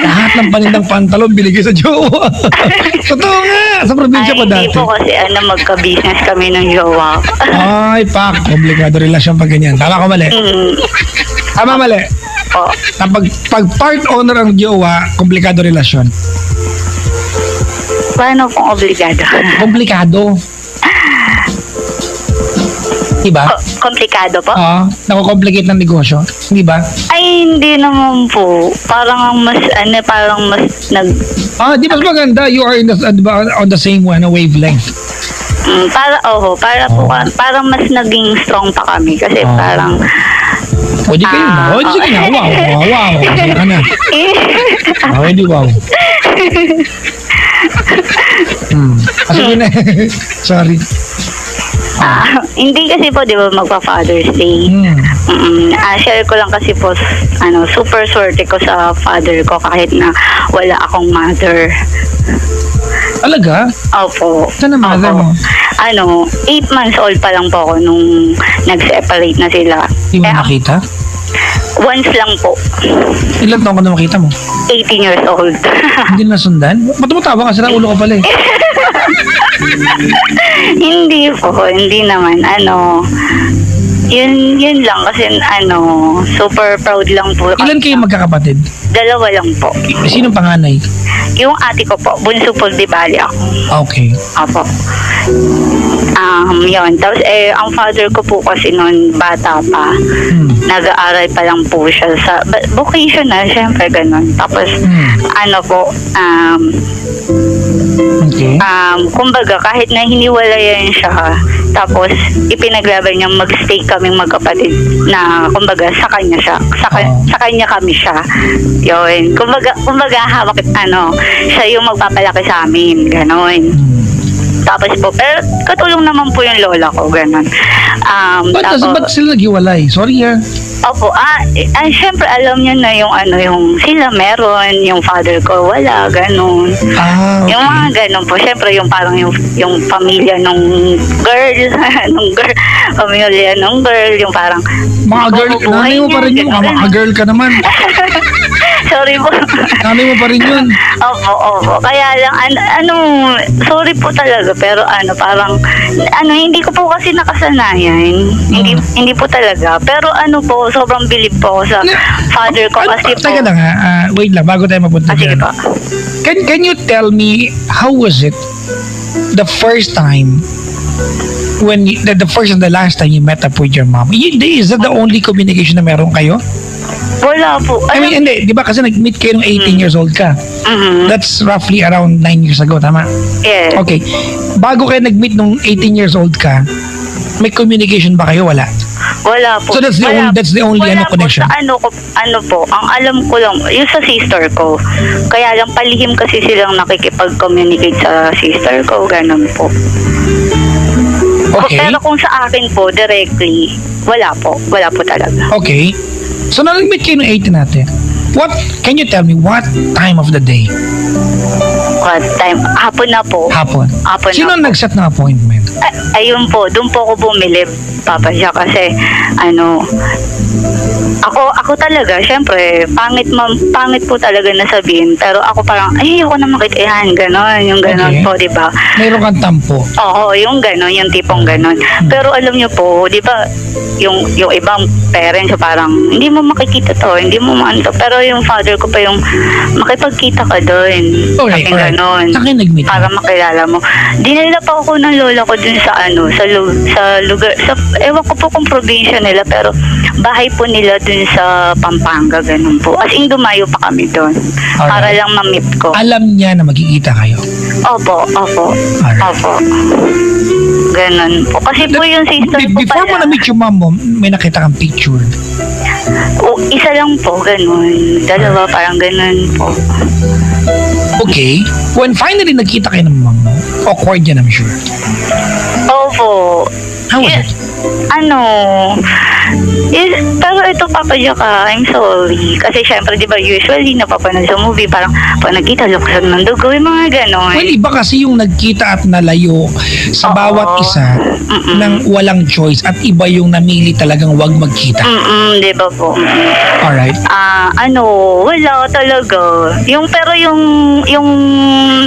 Lahat ng panindang pantalon binigay sa jowa. Totoo nga, sa probinsya pa hindi dati. po kasi magka-business kami ng jowa. Ay, pak, komplikado relasyon pag ganyan. Tama ko mali? Tama mali? Po. Pag part owner ang jowa, komplikado relasyon. Paano kung obligado? Komplikado. Diba? Komplikado po? Oo, nakukomplicate ng negosyo. Hindi ba? Ay, hindi naman po. Parang mas, parang mas Di mas maganda. You are on the same wavelength. parang mas naging strong pa kami kasi parang, O di kayo na. O di sige na. Wow. Masaya ka na. O di wow. Sige na. Sorry. hindi kasi po, di ba, magpa-Father's Day. Share ko lang kasi po, super swerte ko sa father ko kahit na wala akong mother. Talaga? Opo. Saan ang mother mo? 8 months old pa lang po ako nung nag-separate na sila. Hindi mo Kaya, nakita? once lang po. Ilan taon ka na makita mo? 18 years old. Hindi na sundan? Ba't tumatawa ka? Sira ulo ka pala eh. Hindi po, hindi naman. Yun lang kasi super proud lang po. Ilan kayo magkakapatid? 2 lang po. Sinong panganay? Yung ate ko po, bunso po, di bali ako. Okay. Apo. Yun. Tapos, ang father ko po kasi noon bata pa, nag-aaral pa lang po siya sa vocational, syempre ganun. Tapos, Okay. kumbaga, kahit na hiniwalayan siya, tapos ipinaglaban niyang mag-stay kaming magkapatid na, kumbaga, sa kanya siya. Sa kanya kami siya. Yun. Kumbaga, hawak, siya yung magpapalaki sa amin. Ganon. Tapos po, pero katulong naman po yung lola ko, gano'n. Ba't sila naghiwalay? Sorry ha. Opo, syempre alam niyo na yung sila meron, yung father ko wala, gano'n. Okay. Yung mga gano'n po, syempre yung parang yung pamilya nung girl, pamilya nung girl, yung parang Mga girl, nanay mo pa rin yun. Mga girl ka naman. Sorry po. Nanay mo pa rin yun. Opo. Kaya lang, sorry po talaga, pero parang, hindi ko po kasi nakasanayan. Hindi po talaga. Pero po, sobrang believe po ako sa father ko kasi po. Teka lang ha. Wait lang, bago tayo mapunta Sige dyan. po. Can you tell me, how was it the first time the first and the last time you met up with your mom? Is that the only communication na meron kayo? Wala po. I mean, hindi. Di ba kasi nag-meet kayo nung 18 years old ka? That's roughly around 9 years ago, tama? Yes. Okay. Bago kayo nag-meet nung 18 years old ka, may communication ba kayo? Wala. Wala po. So that's the only Wala connection. Po, ang alam ko lang, yung sa sister ko. Kaya lang palihim kasi silang nakikipag-communicate sa sister ko, ganun po. Okay. Pero kung sa akin po, directly, wala po. Wala po talaga. Okay. So, nag-meet kayo nung 18 natin. Can you tell me what time of the day? What time? Hapon na po. Hapon. Hapon Sino na po. nag-set ng appointment? Ayun po, doon po ako bumili, Papa Jack, kasi ako talaga, syempre, pangit po talaga na sabihin, pero ako parang, ayoko na makitihan, gano'n, yung gano'n Okay. po, di ba? Mayroon kang tampo. Oo, yung gano'n, yung tipong gano'n. Pero alam niyo po, di ba, yung ibang parents, parang, hindi mo makikita to, hindi mo maano to. Pero yung father ko pa yung, makipagkita ka doon. Okay, Sabi alright. gano'n. Saan kayo nag-meet? Para makilala mo. Dinala pa ako ng lola ko dun sa lugar, ewan ko po kung probinsya nila, pero bahay po nila dun sa Pampanga, ganun po. As in, dumayo pa kami dun. Para Alright. lang ma-meet ko. Alam niya na magkikita kayo. Opo. Alright. Opo. Ganun po. Kasi po yung sister ko Before mo pala. na-meet yung mom mo, may nakita kang picture. Isa lang po, ganun. Dalawa, parang ganun po. Okay. When finally nagkita kayo ng mom mo, awkward yan, I'm sure. Opo. How was Eh, it? Pero ito, Papa Jack, I'm sorry. Kasi syempre, di ba, usually, napapanood sa movie, parang, pag nagkita, luksan ng dugo, yung mga ganon. Well, iba kasi yung nagkita at nalayo sa Oo. bawat isa Mm-mm. ng walang choice at iba yung namili talagang wag magkita. Di ba po? Alright. Wala talaga. Pero yung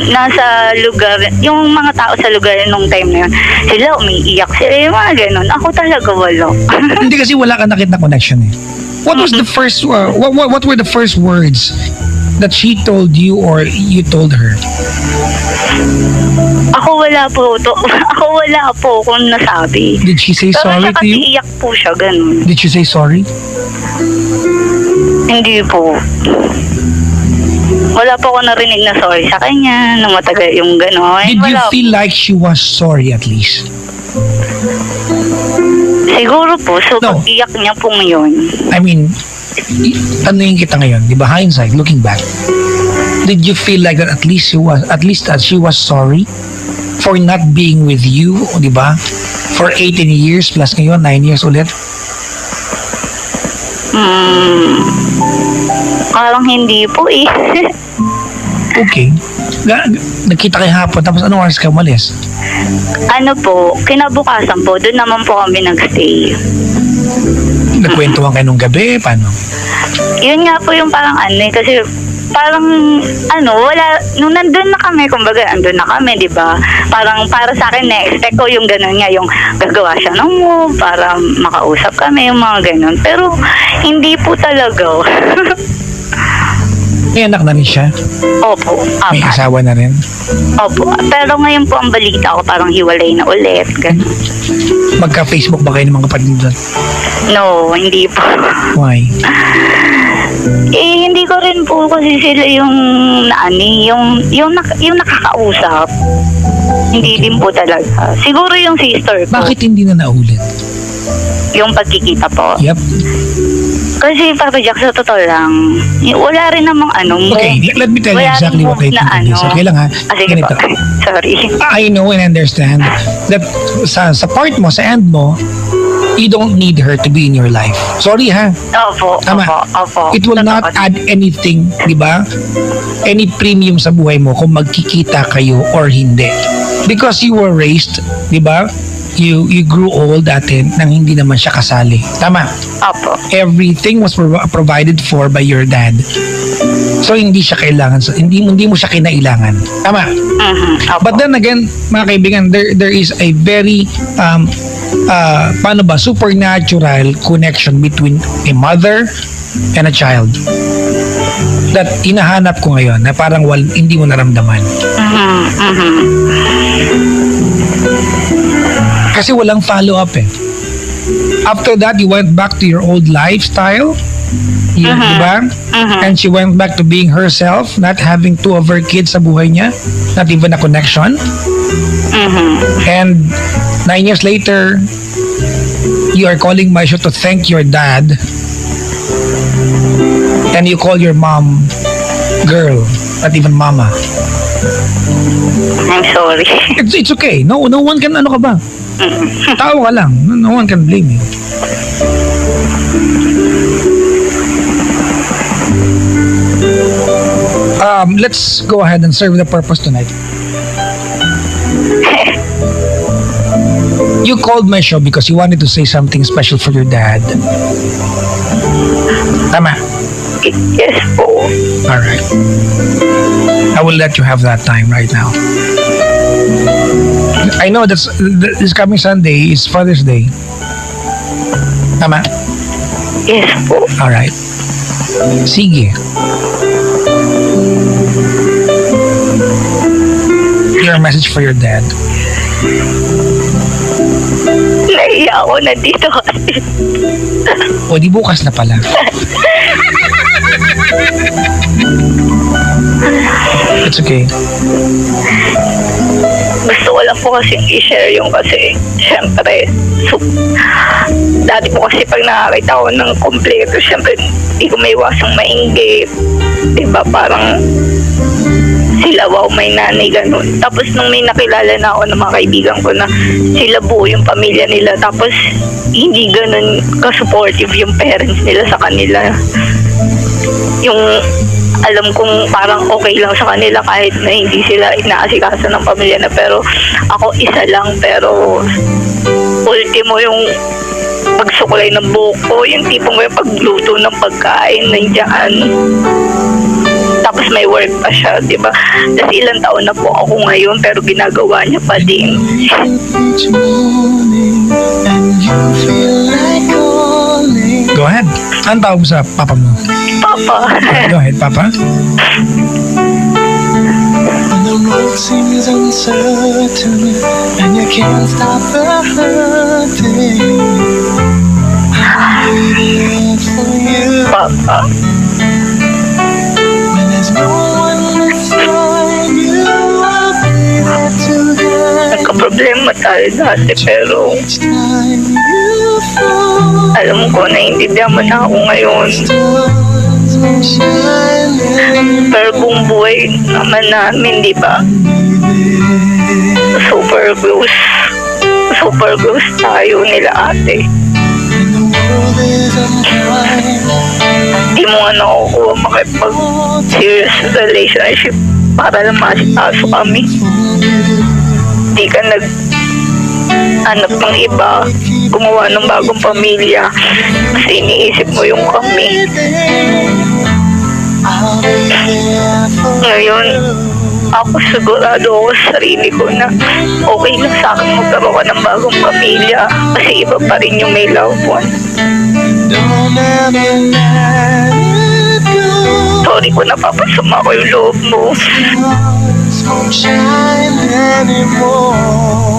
nasa lugar, yung mga tao sa lugar nung time na yun, sila umiiyak sila, yung mga ganon. Ako talaga wala. Hindi kasi wala ka nakita na connection eh. What was the first, what were the first words that she told you or you told her? Ako wala po kung nasabi. Did she say Pero sorry siya to kasi you? iyak po siya, ganun. Did she say sorry? Hindi po. Wala po ako narinig na sorry sa kanya, nung matagal yung gano'n. Did you Wala feel like she was sorry at least? Siguro po, so No. pag-iyak niya pong yun. I mean, tanungin kita ngayon, di ba, hindsight, looking back, did you feel like that at least that she was sorry for not being with you, di ba? For 18 years plus ngayon, 9 years ulit? Parang hindi po eh. Okay. Nagkita kayo hapon, tapos anong oras ka umalis? Kinabukasan po, doon naman po kami nagstay. Nagkwentuhan kayo nung gabi, paano? Yun nga po yung parang kasi parang nung nandun na kami, kumbaga andun na kami, di ba? Parang para sa akin, na-expect ko yung gano'n nga, yung gagawa siya ng move para makausap kami, yung mga gano'n. Pero hindi po talaga. May anak na rin siya? Opo, May apat. asawa na rin? Opo. Pero ngayon po ang balita ko, parang hiwalay na ulit. Ganun. Magka-Facebook ba kayo ng mga kapatid doon? No, hindi po. Why? Hindi ko rin po kasi sila yung nakakausap. Hindi din po talaga. Siguro yung sister ko. Bakit hindi na naulit? Yung pagkikita po. Yep. Kasi Papa Jack, sa totoo lang, wala rin namang Okay, let me tell you wala exactly rin what I move think na of this. Okay lang ha? Sige Ganito. po. Sorry. I know and understand that sa part mo, sa end mo, you don't need her to be in your life. Sorry ha. Opo, Tama. opo. It will not Totoo. add anything, di ba? Any premium sa buhay mo kung magkikita kayo or hindi. Because you were raised, di ba? You grew old dati nang hindi naman siya kasali. Tama. Opo. Everything was provided for by your dad. So hindi siya kailangan, hindi mo siya kinailangan. Tama. Opo. But then again, mga kaibigan, there is a very supernatural connection between a mother and a child that hinahanap ko ngayon na parang hindi mo naramdaman. Kasi walang follow-up eh. After that, you went back to your old lifestyle. Di ba? And she went back to being herself, not having two of her kids sa buhay niya, not even a connection. And 9 years later, you are calling my show to thank your dad. And you call your mom girl, not even mama. I'm sorry. It's okay. No one can, ano ka ba? Tao ka lang. No one can blame you. let's go ahead and serve the purpose tonight. You called my show because you wanted to say something special for your dad. Tama? Yes po. Alright. I will let you have that time right now. I know this coming Sunday is Father's Day. Tama? Yes po. Alright. Sige. Your message for your dad. Naiya ako na dito kasi. O di bukas na pala. It's okay. Gusto ko lang po kasi i-share yung kasi syempre dati po kasi pag nakakita ko ng kompleto syempre hindi ko may iwasang mainggit, diba, parang sila wow may nanay ganun. Tapos nung may nakilala na ako ng mga kaibigan ko na sila buo yung pamilya nila tapos hindi ganun ka-supportive yung parents nila sa kanila, yung alam kong parang okay lang sa kanila kahit na hindi sila inaasikaso ng pamilya na, pero ako isa lang, pero ultimo yung pagsukulay ng buhok ko, yung tipong may pagluto ng pagkain nandiyan, tapos may work pa siya, diba? Tapos ilang taon na po ako ngayon pero ginagawa niya pa din. Each morning and you feel like calling. Go ahead. Ang tawag sa papa mo? Papa. Go ahead, papa. When the road seems uncertain and you can't stop the hurting, I'll be there for you. Papa. When there's no one beside you, I'll be there to guide Nagka-problema tayo dati pero each time you fall. alam ko naiintindihan mo na ako ngayon. Stars will shine in Pero buong buhay naman namin, di ba? Super close tayo nila ate. when the world is unkind. Di mo nga nakukuha makipag-serious relationship para lang masikaso kami. Di ka nag-hanap ng iba, gumawa ng bagong pamilya kasi iniisip mo yung kami. I'll be there for Ngayon, ako sigurado ako sa sarili ko na okay lang sa akin magkaroon ka ng bagong pamilya kasi iba pa rin yung may loved one. Don't ever let it go. Sorry kung napapasama ko yung loob mo. Stars won't shine anymore.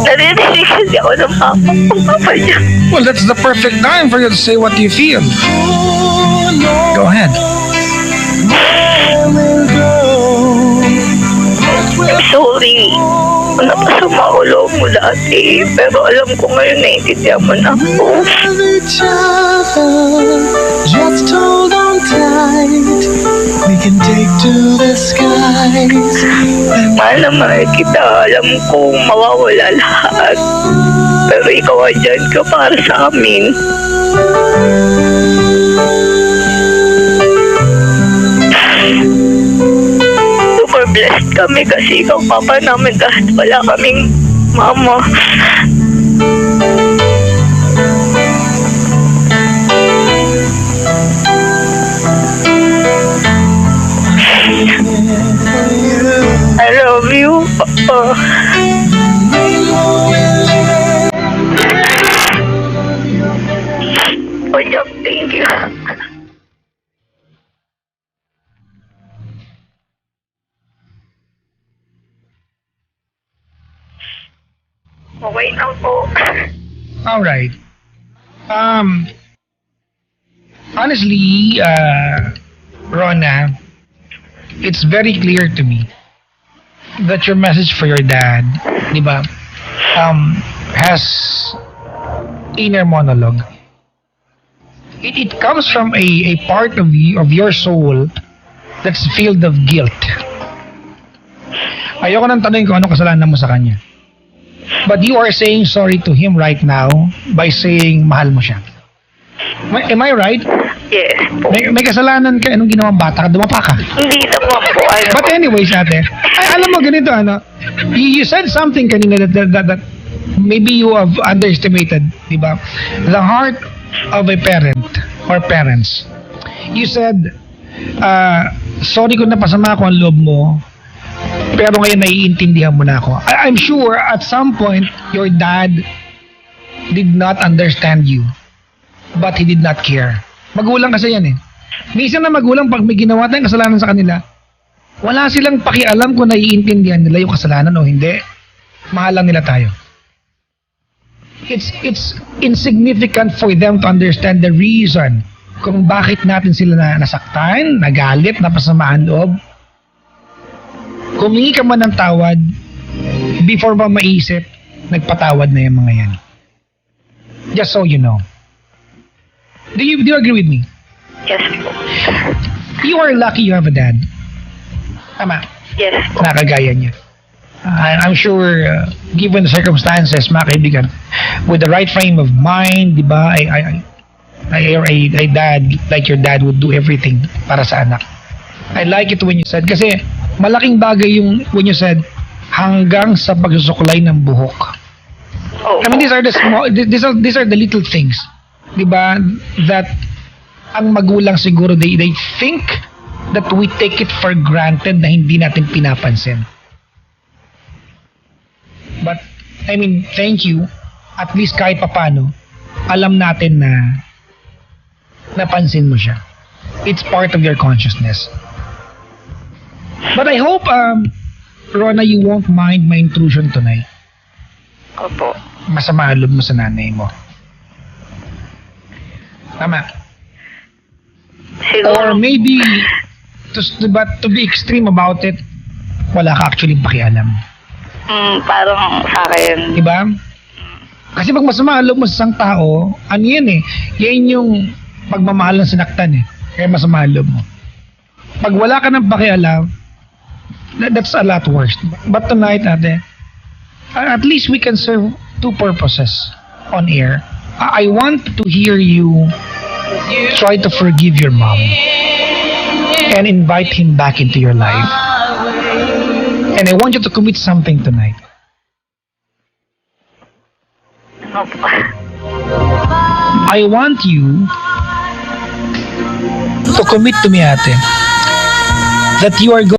Naririnig kasi ako ng papa niya. Well, that's the perfect time for you to say what you feel. Who knows Go ahead. where we'll go? What will I'm sorry kung napasama ko loob mo dati. Pero alam ko ngayon naiintindihan mo na ako. love each other? Just hold on tight. We can take to the skies. And Mahal na mahal kita. Alam ko mawawala lahat. Pero ikaw andyan ka para sa amin. Super blessed kami kasi ikaw papa namin kahit wala kaming mama. I love you, papa. Oh, yeah, thank you. Okay na po. Alright. Honestly, Rona, it's very clear to me that your message for your dad, di ba, has inner monologue. It comes from a part of your soul that's filled of guilt. Ayoko nang tanongin kung ano kasalanan mo sa kanya. But you are saying sorry to him right now by saying mahal mo siya. Am I right? Yes po. May kasalanan ka, anong ginawang bata ka, dumapa ka. Hindi naman po. Ano But po. anyways, ate, ay, alam mo ganito, ano, you said something kanina that maybe you have underestimated, di ba? The heart of a parent or parents. You said, sorry kung napasama ako ang loob mo, pero ngayon naiintindihan mo na ako. I'm sure at some point, your dad did not understand you, but he did not care. Magulang kasi yan eh. Minsan na magulang pag may ginawa tayong kasalanan sa kanila, wala silang pakialam kung naiintindihan nila yung kasalanan o hindi. Mahal lang nila tayo. It's insignificant for them to understand the reason kung bakit natin sila nasaktan, nagalit, napasamaan loob. Humingi ka man ng tawad, before ba maisip, nagpatawad na yung mga yan. Just so you know. Do you agree with me? Yes po. You are lucky you have a dad. Tama. Yes po. Nakagaya niya. I'm sure, given the circumstances, mga kaibigan, with the right frame of mind, di ba, a dad, like your dad, would do everything para sa anak. I like it when you said, kasi malaking bagay yung when you said, hanggang sa pagsusuklay ng buhok. Oh, I mean, these are the small, these are the little things, di ba, that ang magulang siguro, they think that we take it for granted na hindi natin pinapansin. But, I mean, thank you. At least kahit papano, alam natin na napansin mo siya. It's part of your consciousness. But I hope, Rona, you won't mind my intrusion tonight. opo. Masama ang loob mo sa nanay mo. Tama. Or Siguro, maybe, to be extreme about it, wala ka actually pakialam. parang sa akin, Diba? Kasi pag masama ang loob mo sa isang tao, ano yan eh, yan yung pagmamahal ng sinaktan eh. Kaya masama ang loob mo. Pag wala ka ng pakialam, that's a lot worse. But tonight, ate, at least we can serve two purposes on air. I want to hear you try to forgive your mom and invite him back into your life. And I want you to commit something tonight. opo. I want you to commit to me, ate, that you are going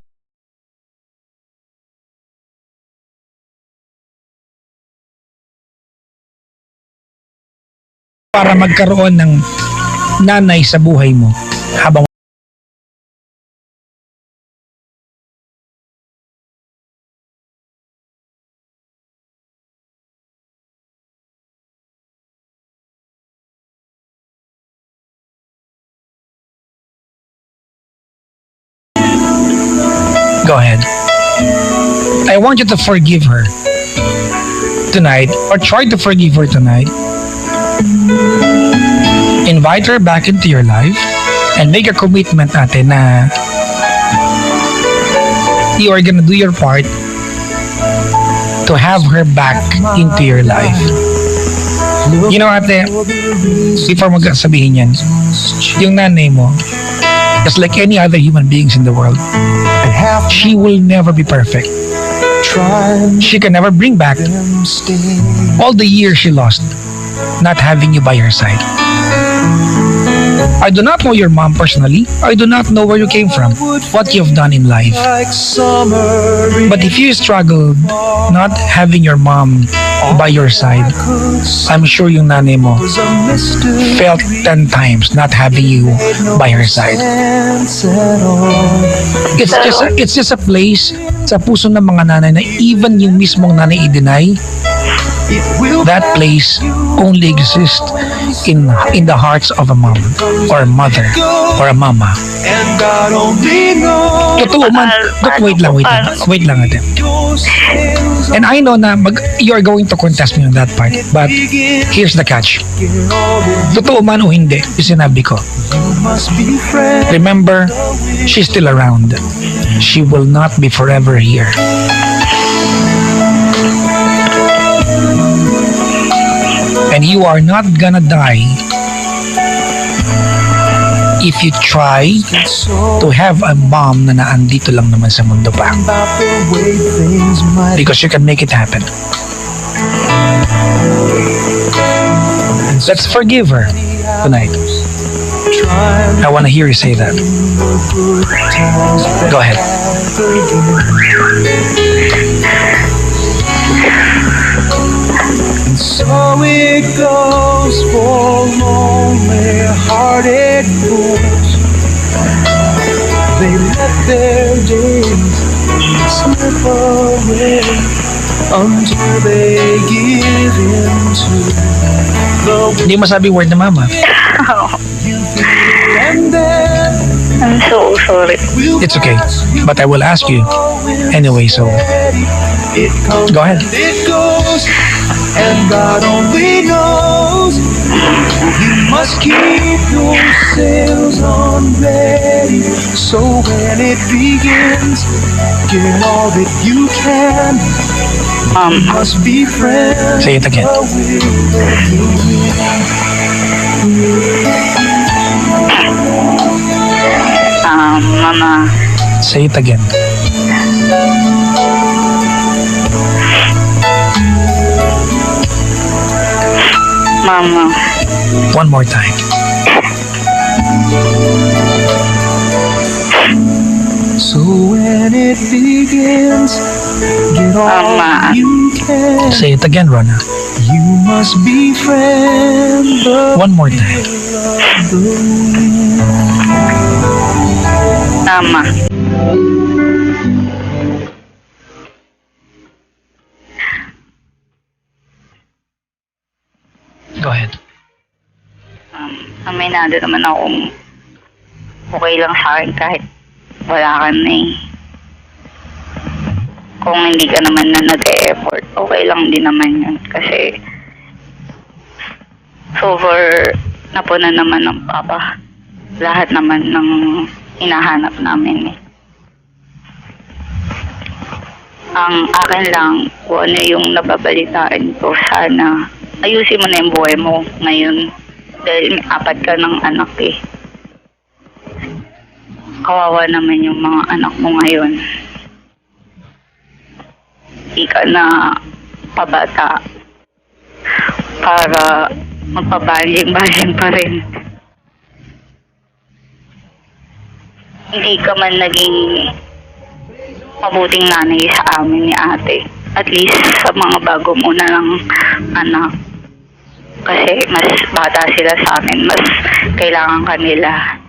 para magkaroon ng nanay sa buhay mo habang Go ahead. I want you to forgive her tonight, or try to forgive her tonight. Invite her back into your life and make a commitment, ate, na you are gonna do your part to have her back into your life. You know, ate, before magsabihin yan, yung nanay mo, just like any other human beings in the world, she will never be perfect. She can never bring back all the years she lost not having you by her side. I do not know your mom personally. I do not know where you came from, what you've done in life. But if you struggled not having your mom by your side, I'm sure yung nanay mo felt 10 times not having you by her side. It's just a place sa puso ng mga nanay na even yung mismong nanay i-deny, that place only exists in the hearts of a mom or a mother or a mama. Totoo man. Wait lang ate. And I know na you are going to contest me on that part, but here's the catch. Totoo man o hindi, yung sinabi ko. Remember, she's still around. She will not be forever here. And you are not gonna die if you try to have a mom na naandito lang naman sa mundo pa. Because you can make it happen. Let's forgive her tonight. I want to hear you say that. Go ahead. So it goes for lonely-hearted fools. They let their days slip away until they give in to the Hindi masabi word na mama. and then I'm so sorry. we'll It's okay. pass you But I will ask you anyway, so It comes go ahead. and it goes, and God only knows. You must keep your sails on ready, so when it begins, get all that you can. Must be friends. Say it again. Mama, Say it again. Mama, One more time. So when it begins, get all Mama. you can. Say it again, Rona. You must be friends. One more time. Mama. Go ahead. Aminado naman akong okay lang sa akin kahit wala ka na eh. Kung hindi ka naman na nag-e-effort, okay lang din naman yun. Kasi super napuna naman ng papa. Lahat naman ng hinahanap namin eh. Ang akin lang, kung ano yung nababalitaan ko, sana ayusin mo na yung buhay mo ngayon. Dahil may 4 ka ng anak eh. Kawawa naman yung mga anak mo ngayon. Hindi ka na pabata para magpabaling-baling pa rin. Hindi ka man naging mabuting nanay sa amin ni ate. At least sa mga bago mo na lang anak. Kasi mas bata sila sa amin, mas kailangan kanila.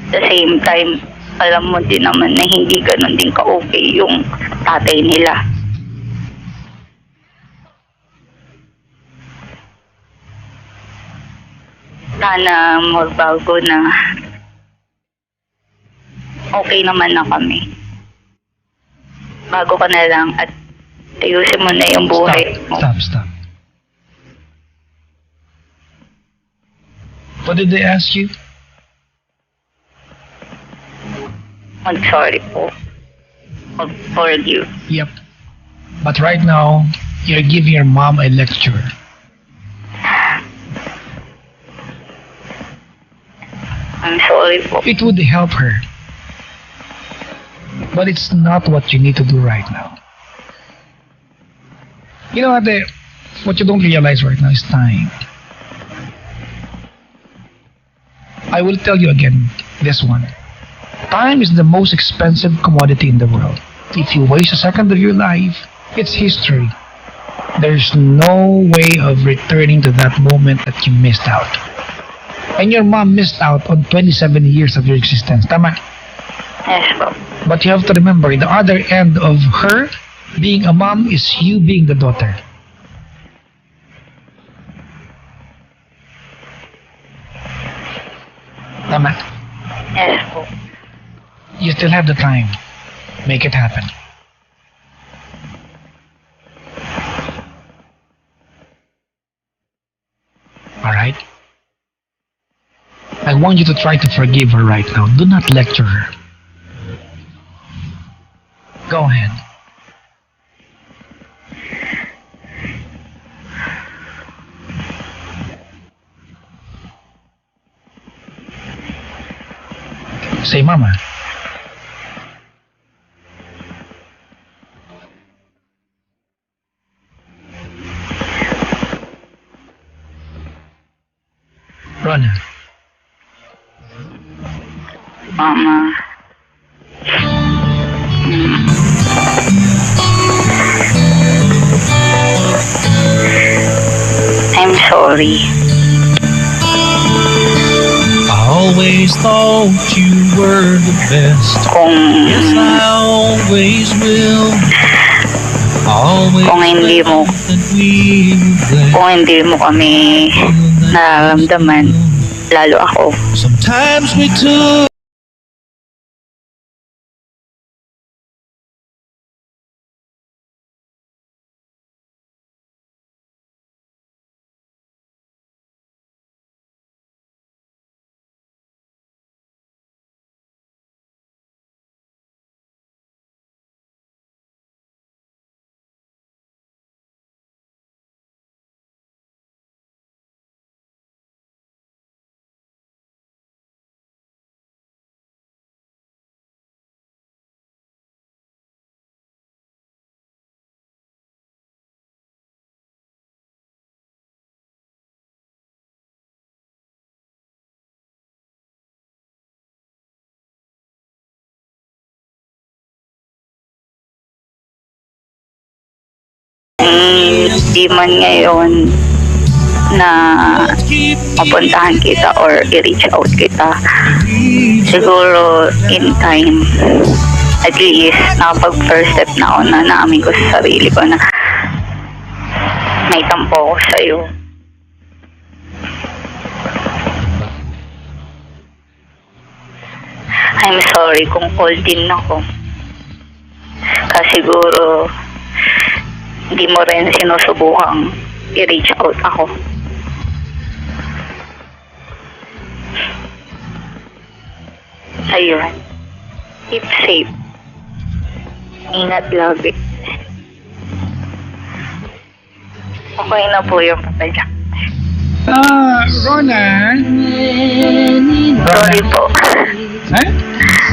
At the same time, alam mo din naman na hindi ganun din ka-okay yung tatay nila. Sana magbago na okay naman na kami. Bago ka na lang at ayusin mo na yung buhay mo. Stop. What did they ask you? Mag-sorry po. Mag-forgive. Yep. But right now, you're giving your mom a lecture. I'm sorry po. It would help her. But it's not what you need to do right now. You know, Ate, what you don't realize right now is time. I will tell you again this one. Time is the most expensive commodity in the world. If you waste a second of your life, it's history. There's no way of returning to that moment that you missed out. And your mom missed out on 27 years of your existence. Tama? Yes po. But you have to remember, the other end of her being a mom is you being the daughter. Tama? Yes po. You still have the time. Make it happen. Alright? I want you to try to forgive her right now. Do not lecture her. Go ahead. Say mama. Rona. Mama. I'm sorry. I always thought you were the best. Kung, Yes, I always will. Always Kung hindi mo- felt that we were blessed. kung hindi mo kami nararamdaman, lalo ako. Sometimes we took Di man ngayon na mapuntahan kita or i-reach out kita, siguro in time, at least nakapag first step na ako na naamin ko sa sarili ko na may tampo ako sa'yo. I'm sorry kung cold din ako. Kasi siguro hindi mo rin sinusubukang i-reach out ako. Ayun. Keep safe. Ingat lagi. Okay na po yung papadyak. Rona. Sorry po. Ha?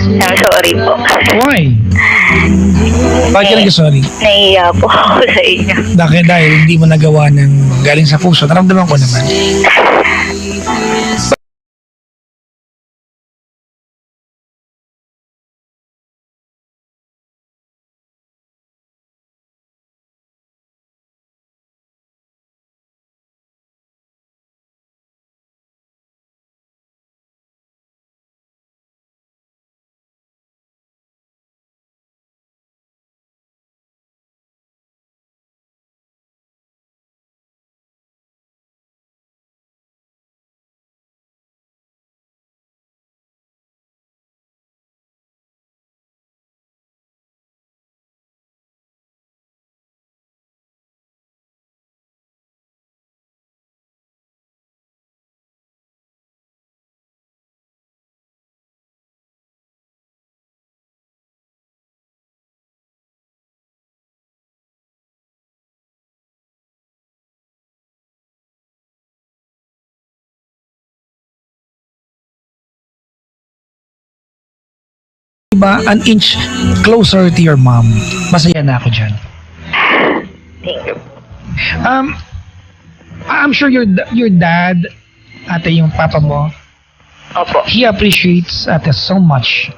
I'm sorry po. Why? Bakit ka nag-sorry? Naiiya po ako sa inyo. Dahil hindi mo nagawa ng galing sa puso. Naramdaman ko naman. Diba, an inch closer to your mom. Masaya na ako dyan. Thank you. I'm sure your dad, ate yung papa mo, Opo. he appreciates ate so much.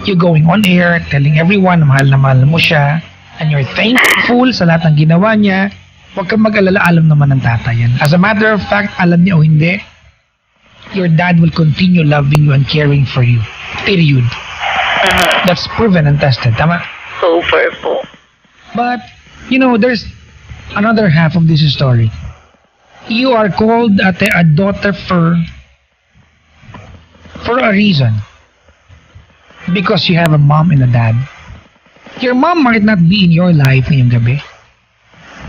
You going on air, telling everyone na mahal mo siya, and you're thankful sa lahat ng ginawa niya. Huwag kang mag-alala, alam naman ng tatay yan. As a matter of fact, alam niya o hindi, your dad will continue loving you and caring for you. Period. That's proven and tested. Tama? Super po. But, you know, there's another half of this story. You are called a daughter for a reason. Because you have a mom and a dad. Your mom might not be in your life ngayong gabi.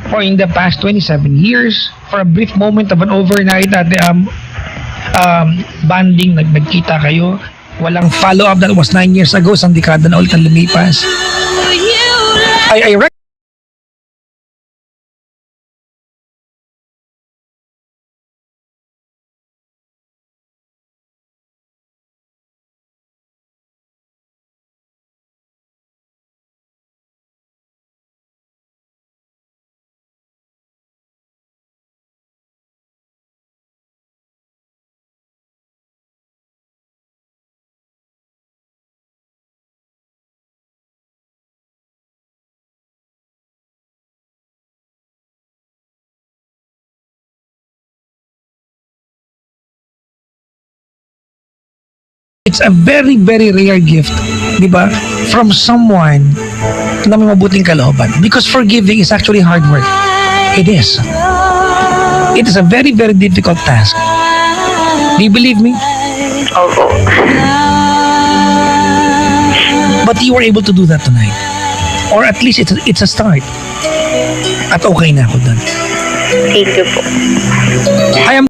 Or in the past 27 years, for a brief moment of an overnight banding, nagkita kayo. Walang follow-up, that was 9 years ago, isang dekada na ulit ang lumipas. I it's a very, very rare gift, di ba? From someone na may mabuting kalooban. Because forgiving is actually hard work. It is. It is a very, very difficult task. Do you believe me? Opo. But you were able to do that tonight. Or at least it's a start. At okay na ako doon. Thank you po. I am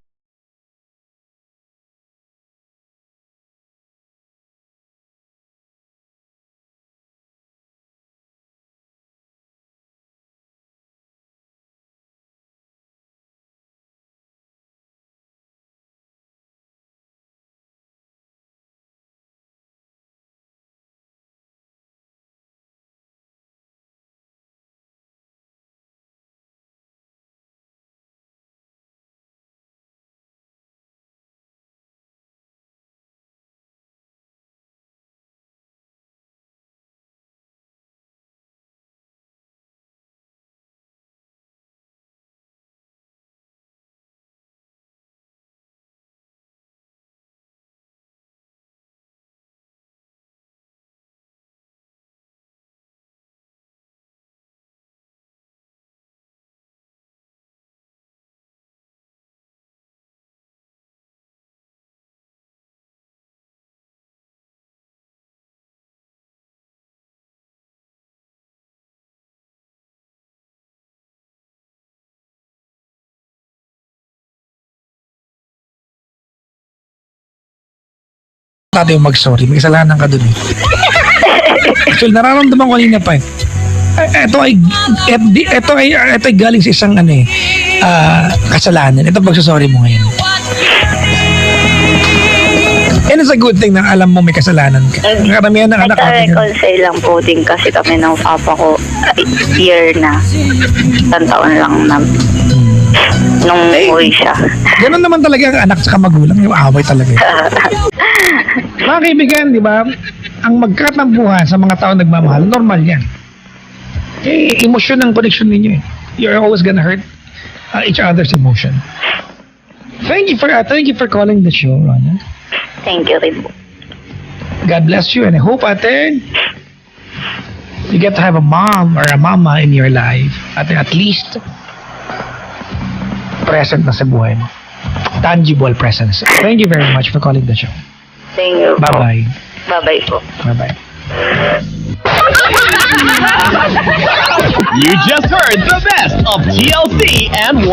tayo mag-sorry. May kasalanan ka dun eh. Actually, nararamdaman ko kanina pa eh. Ito ay galing sa isang kasalanan. Ito pagsasorry mo ngayon. And it's a good thing na alam mo may kasalanan ka. Karamihan ng anak natin. Nagka-reconcile lang po din kasi kami ng papa ko year na. Isang taon lang na nung uwi siya. Ganun naman talaga ang anak sa magulang. Yung away talaga. Mga kaibigan, di ba? Ang magkatampuhan sa mga tao nagmamahal, normal yan. Emosyon ang connection ninyo eh. You're always gonna hurt each other's emotion. Thank you for calling the show, Rona. Thank you rin po. God bless you and I hope, ate, you get to have a mom or a mama in your life. At least, present na sa buhay mo. Tangible presence. Thank you very much for calling the show. Thank you po. Bye-bye. Bye-bye po. Bye-bye. You just heard the best of TLC and